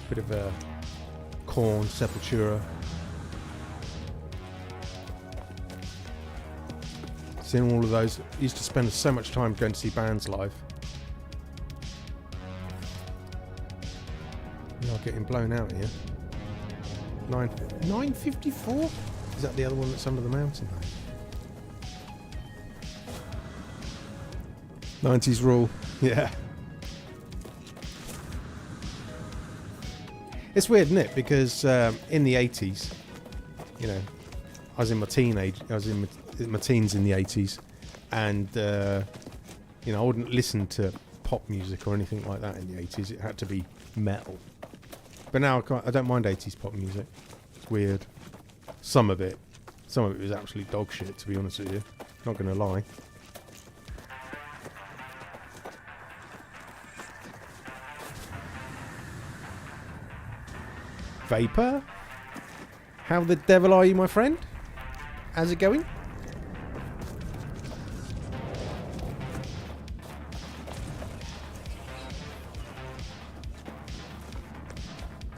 Speaker 1: Bit of a Korn, Sepultura. Seeing all of those. Used to spend so much time going to see bands live. We are getting blown out here. 9:54? Is that the other one that's under the mountain? 90s rule. Yeah. It's weird, isn't it? Because in the 80s, you know, I was in my my teens in the 80s, and you know, I wouldn't listen to pop music or anything like that in the 80s. It had to be metal. But now I don't mind 80s pop music. It's weird. Some of it was absolute dog shit, to be honest with you. Not gonna lie. Vapor? How the devil are you, my friend? How's it going?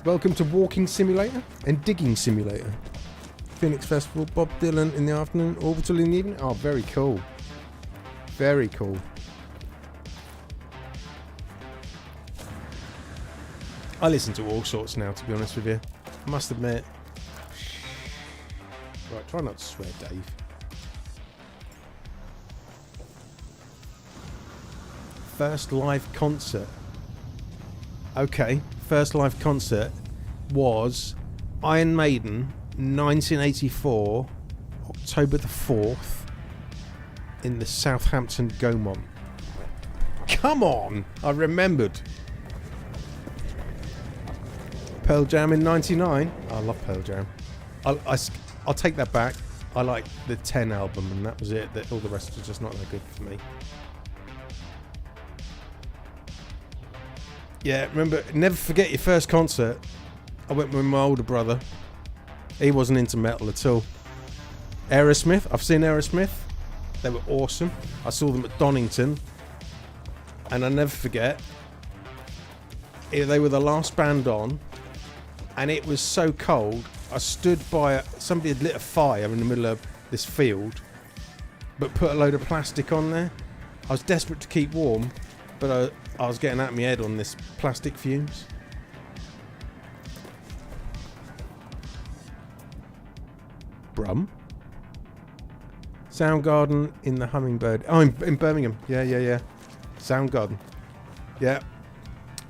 Speaker 1: Welcome to Walking Simulator and Digging Simulator. Phoenix Festival, Bob Dylan in the afternoon, Orbital in the evening. Oh, very cool. Very cool. I listen to all sorts now, to be honest with you. I must admit. Right, try not to swear, Dave. First live concert. Okay, first live concert was Iron Maiden, 1984, October the 4th, in the Southampton Gaumont. Come on! I remembered. Pearl Jam in 99. I love Pearl Jam. I'll take that back. I like the 10 album, and that was it. All the rest was just not that good for me. Yeah, remember, never forget your first concert. I went with my older brother. He wasn't into metal at all. Aerosmith. I've seen Aerosmith. They were awesome. I saw them at Donington. And I'll never forget, they were the last band on. And it was so cold, I stood by somebody had lit a fire in the middle of this field, but put a load of plastic on there. I was desperate to keep warm, but I was getting out my head on this plastic fumes. Brum. Soundgarden in the Hummingbird. Oh, in Birmingham. Yeah. Soundgarden. Yeah.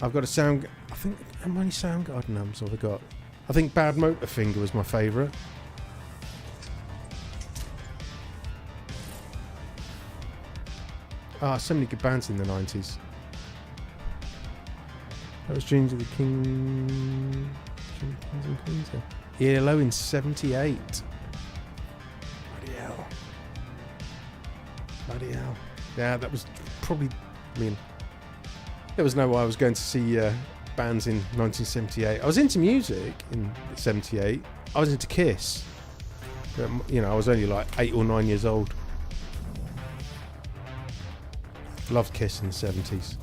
Speaker 1: I've got a Sound... I think... How many Soundgarden albums have I got? I think Bad Motorfinger was my favourite. So many good bands in the 90s. That was Dreams of the King... Kings and Queens. ELO in 78. Bloody hell. Yeah, that was probably... I mean, there was no way I was going to see bands in 1978. I was into music in 78. I was into Kiss. But, you know, I was only like 8 or 9 years old. Loved Kiss in the 70s.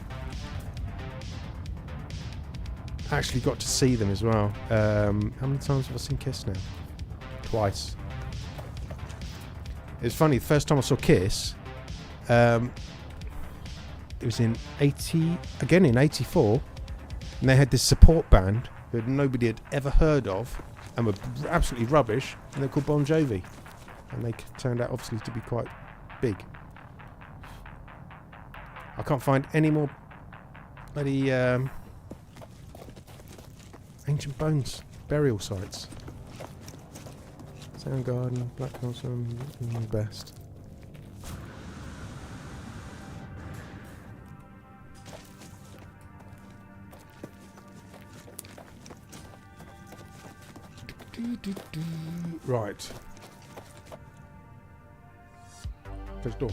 Speaker 1: Actually got to see them as well. How many times have I seen Kiss now? Twice. It was funny, the first time I saw Kiss, it was in 84, and they had this support band that nobody had ever heard of and were absolutely rubbish, and they're called Bon Jovi, and they turned out obviously to be quite big. I can't find any more bloody ancient bones burial sites. Soundgarden, Black Council, best. Right. Close the door.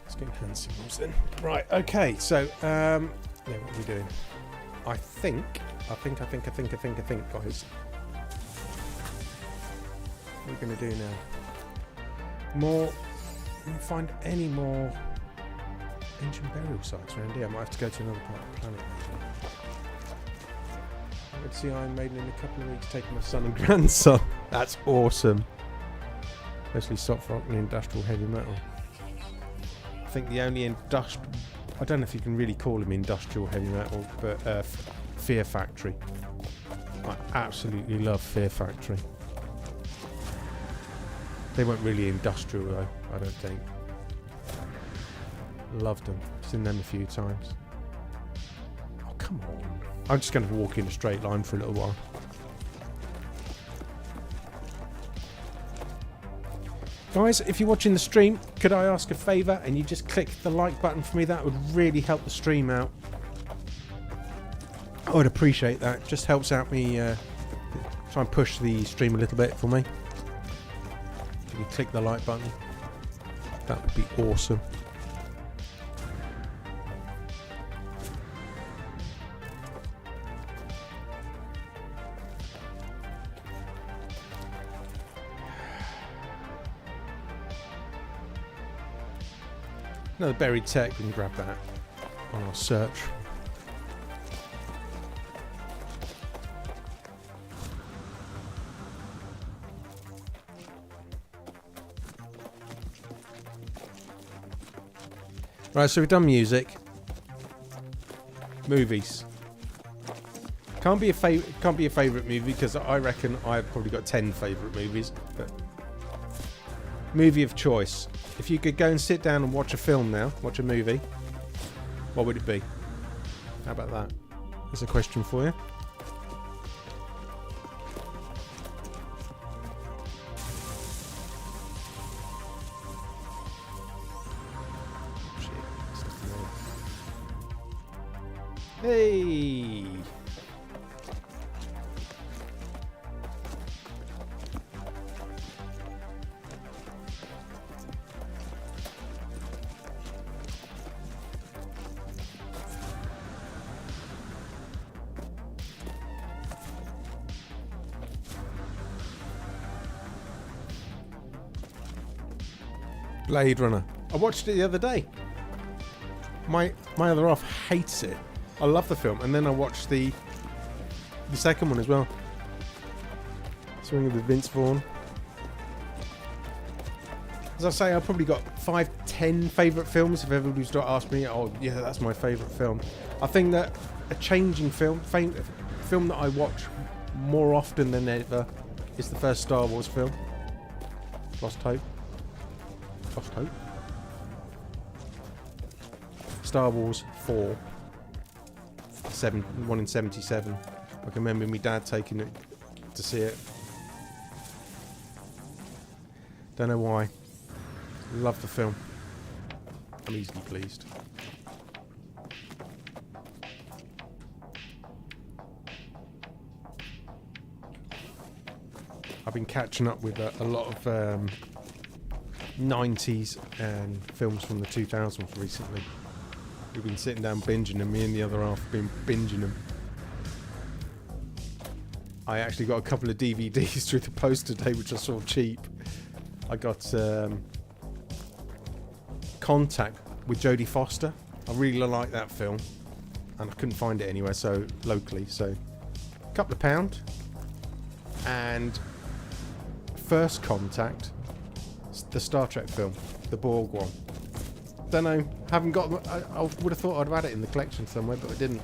Speaker 1: Let's get hand signals then. Right, okay, so yeah, what are we doing? I think, guys. What are we gonna do now? More. Can we find any more ancient burial sites around here? I might have to go to another part of the planet. I'm going to see Iron Maiden in a couple of weeks, taking my son and grandson. That's awesome. Mostly soft rock and industrial heavy metal. I think the only industrial... I don't know if you can really call them industrial heavy metal, but Fear Factory. I absolutely love Fear Factory. They weren't really industrial though, I don't think. Loved them. Seen them a few times. Oh, come on. I'm just going to walk in a straight line for a little while. Guys, if you're watching the stream, could I ask a favour and you just click the like button for me? That would really help the stream out. I would appreciate that. Just helps out me try and push the stream a little bit for me. You click the like button, that would be awesome. Another buried tech, we can grab that on our search. Right, so we've done music, movies. Can't be a favourite movie because I reckon I've probably got 10 favourite movies. But movie of choice. If you could go and sit down and watch a film now, watch a movie, what would it be? How about that? There's a question for you. Hey! Blade Runner. I watched it the other day. My other half hates it. I love the film, and then I watched the second one as well. Swinging with Vince Vaughn. As I say, I've probably got 5, 10 favourite films. If everybody's to ask me, oh yeah, that's my favourite film. I think that a changing film that I watch more often than ever is the first Star Wars film. Lost Hope. Star Wars 4. 1 in 77. I can remember my dad taking it to see it. Don't know why. Love the film. I'm easily pleased. I've been catching up with a lot of 90s and films from the 2000s recently. We've been sitting down binging them. Me and the other half have been binging them. I actually got a couple of DVDs through the post today, which I saw cheap. I got Contact with Jodie Foster. I really like that film, and I couldn't find it anywhere locally. So, a couple of £1. And First Contact, the Star Trek film, the Borg one. Don't know. Haven't got. I would have thought I'd have had it in the collection somewhere, but I didn't.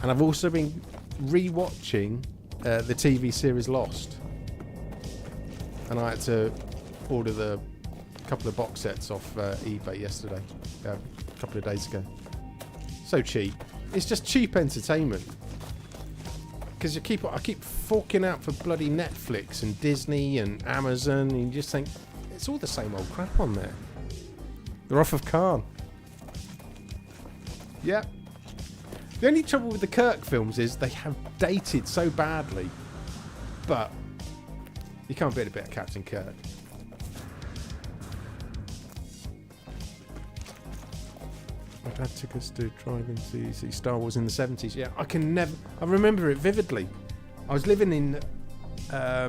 Speaker 1: And I've also been re-watching the TV series Lost, and I had to order the couple of box sets off eBay yesterday, a couple of days ago. So cheap. It's just cheap entertainment. Because I keep forking out for bloody Netflix and Disney and Amazon, and you just think it's all the same old crap on there. They're off of Khan. Yep. The only trouble with the Kirk films is they have dated so badly, but you can't beat a bit of Captain Kirk. My dad took us to drive-in to see Star Wars in the 70s. Yeah, I remember it vividly. I was living in... I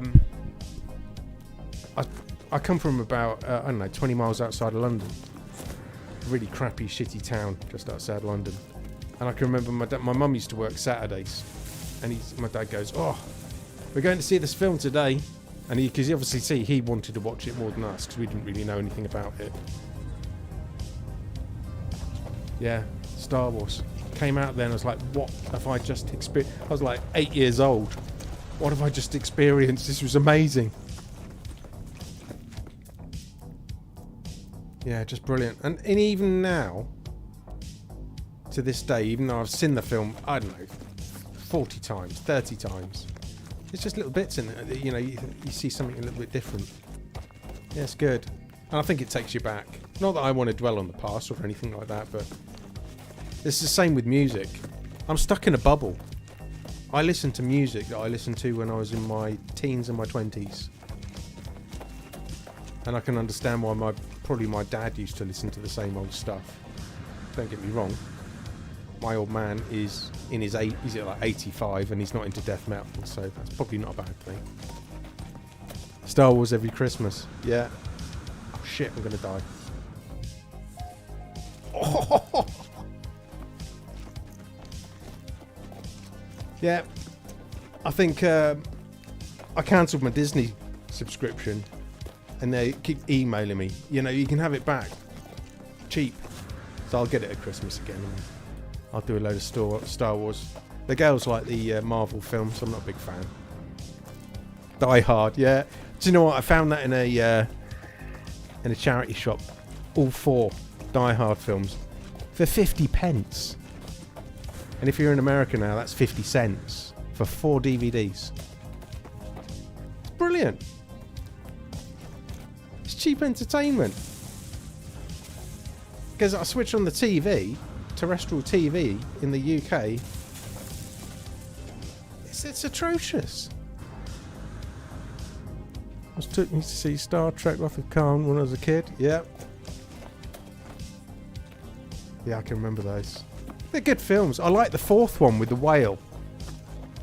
Speaker 1: come from about, 20 miles outside of London. Really crappy, shitty town just outside London. And I can remember my mum used to work Saturdays. And my dad goes, oh, we're going to see this film today. And because he obviously he wanted to watch it more than us, because we didn't really know anything about it. Yeah, Star Wars. Came out then, I was like, what have I just experienced? I was like 8 years old. What have I just experienced? This was amazing. Yeah, just brilliant. And even now, to this day, even though I've seen the film, I don't know, 40 times, 30 times, there's just little bits in it that, you see something a little bit different. Yeah, it's good. And I think it takes you back. Not that I want to dwell on the past or anything like that, but it's the same with music. I'm stuck in a bubble. I listen to music that I listened to when I was in my teens and my 20s. And I can understand why probably my dad used to listen to the same old stuff. Don't get me wrong. My old man is in his he's at like 85 and he's not into death metal, so that's probably not a bad thing. Star Wars every Christmas. Yeah. Oh shit, I'm gonna die. Oh. Yeah. I think I cancelled my Disney subscription. And they keep emailing me, you can have it back cheap, so I'll get it at Christmas again and I'll do a load of Star Wars. The girls like the Marvel films, I'm not a big fan. Die Hard, yeah. Do you know what, I found that in a charity shop, all 4 Die Hard films for 50p, and if you're in America now, that's 50 cents for 4 DVDs. It's brilliant. Cheap entertainment, because I switch on the TV, terrestrial TV in the UK. It's atrocious. Took me to see Star Trek Wrath of Khan when I was a kid. Yeah, I can remember those. They're good films. I like the 4th one with the whale.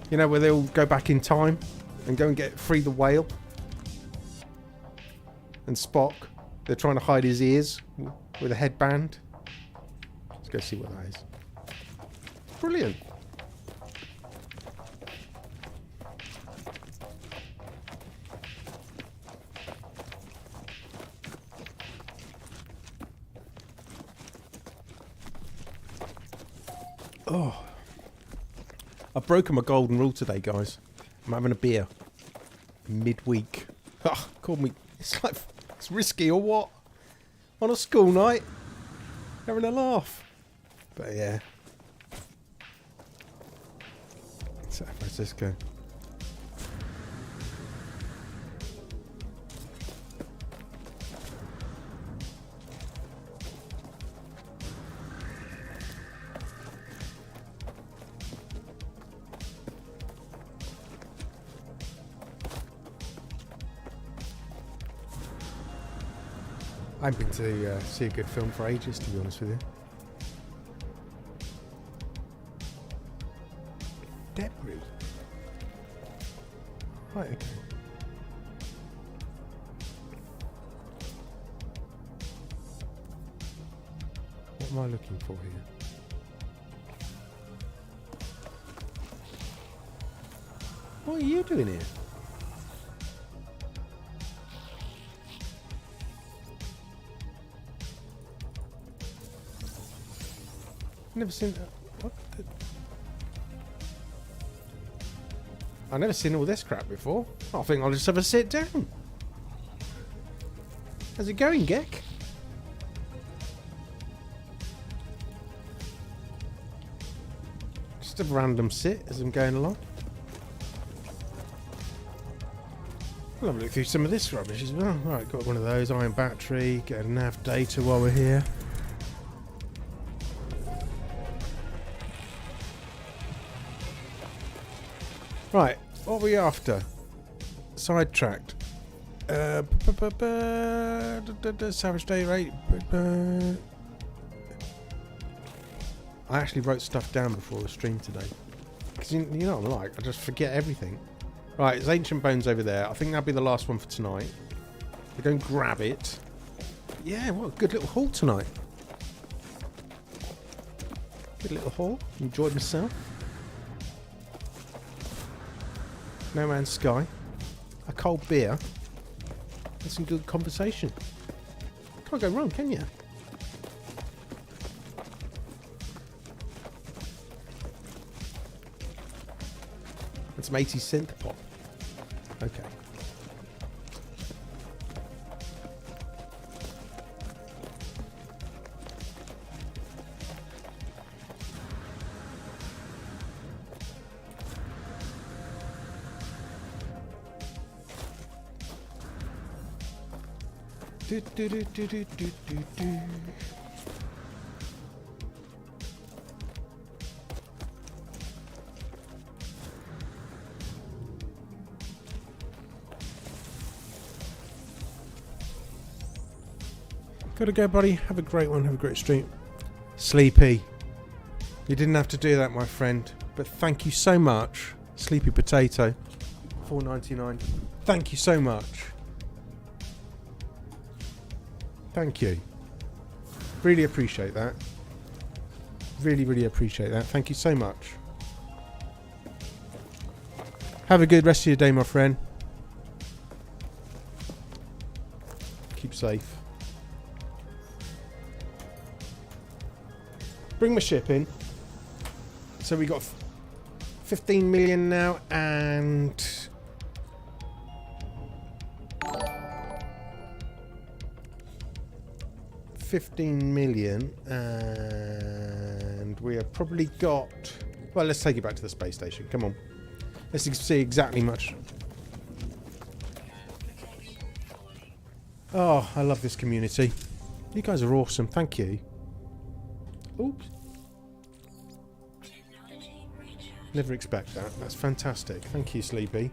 Speaker 1: Where they all go back in time and go and free the whale. And Spock, they're trying to hide his ears with a headband. Let's go see what that is. Brilliant. Oh. I've broken my golden rule today, guys. I'm having a beer. Midweek. Oh, call me. It's like, it's risky or what? On a school night. Having a laugh. But yeah. San Francisco. I haven't been to see a good film for ages, to be honest with you. Debris. Right, okay. What am I looking for here? What are you doing here? Never seen that. What the? I've never seen all this crap before. I think I'll just have a sit down. How's it going, Geck? Just a random sit as I'm going along. I'll have a look through some of this rubbish as well. Right, got one of those, iron battery, get a nav data while we're here. Right, what are we after? Sidetracked. Savage day rate. I actually wrote stuff down before the stream today. Because you know what I'm like, I just forget everything. Right, there's Ancient Bones over there. I think that'll be the last one for tonight. We're going to grab it. Yeah, what a good little haul tonight. Good little haul. Enjoyed myself. No Man's Sky, a cold beer, and some good conversation. Can't go wrong, can you? And some 80s synth pop. Okay. Do, do, do, do, do, do, do. Gotta go, buddy. Have a great one. Have a great stream. Sleepy. You didn't have to do that, my friend. But thank you so much. Sleepy Potato. $4.99. Thank you so much. Thank you. Really appreciate that. Really, really appreciate that. Thank you so much. Have a good rest of your day, my friend. Keep safe. Bring my ship in. So we got 15 million now and... $15 million, and we have probably got... Well, let's take it back to the space station. Come on. Let's see exactly much. Oh, I love this community. You guys are awesome. Thank you. Oops. Never expect that. That's fantastic. Thank you, Sleepy.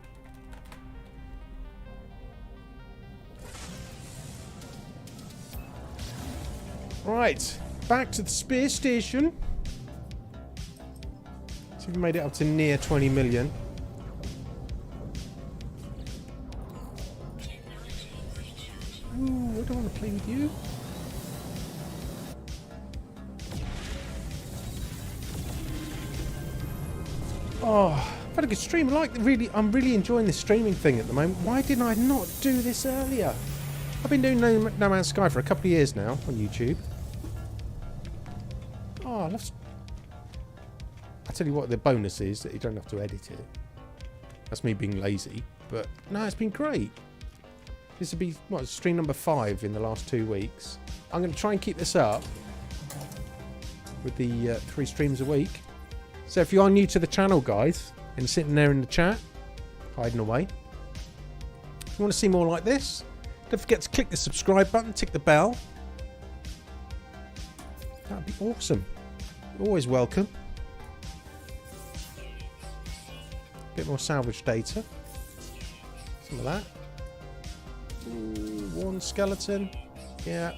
Speaker 1: Right, back to the space station. So we've made it up to near 20 million. Ooh, I don't want to play with you. Oh, I've had a good stream. I'm really enjoying this streaming thing at the moment. Why didn't I not do this earlier? I've been doing No Man's Sky for a couple of years now on YouTube. Oh, I love... tell you what the bonus is, that you don't have to edit it. That's me being lazy. But no, it's been great. This will be, what, stream number 5 in the last 2 weeks. I'm going to try and keep this up with the 3 streams a week. So if you are new to the channel, guys, and sitting there in the chat, hiding away, if you want to see more like this, don't forget to click the subscribe button, tick the bell. That'd be awesome. Always welcome. Bit more salvage data. Some of that. Ooh, 1 skeleton. Yeah.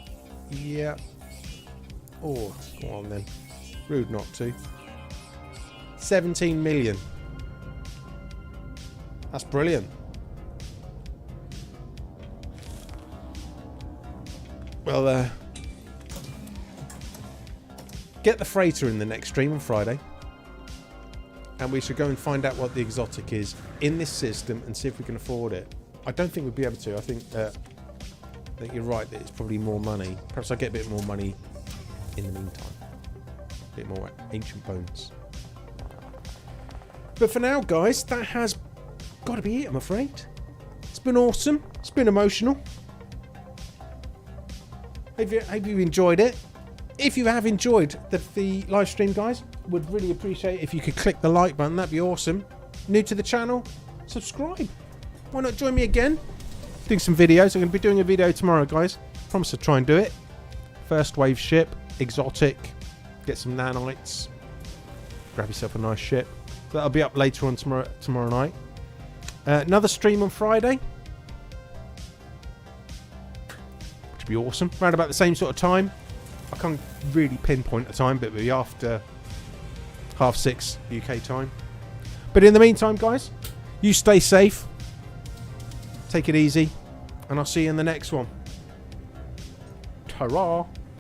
Speaker 1: Yeah. Oh, go on then. Rude not to. 17 million. That's brilliant. Well, get the freighter in the next stream on Friday. And we should go and find out what the exotic is in this system and see if we can afford it. I don't think we'll be able to. I think you're right that it's probably more money. Perhaps I'll get a bit more money in the meantime. A bit more ancient bones. But for now, guys, that has got to be it, I'm afraid. It's been awesome. It's been emotional. Hope you enjoyed it. If you have enjoyed the live stream, guys, would really appreciate it if you could click the like button. That'd be awesome. New to the channel, subscribe. Why not join me again? Doing some videos. I'm going to be doing a video tomorrow, guys. Promise to try and do it. First wave ship, exotic. Get some nanites. Grab yourself a nice ship. That'll be up later on tomorrow night. Another stream on Friday. Which would be awesome. Around about the same sort of time. I can't really pinpoint a time, but it'll be after 6:30 UK time. But in the meantime, guys, you stay safe. Take it easy. And I'll see you in the next one. Ta-ra!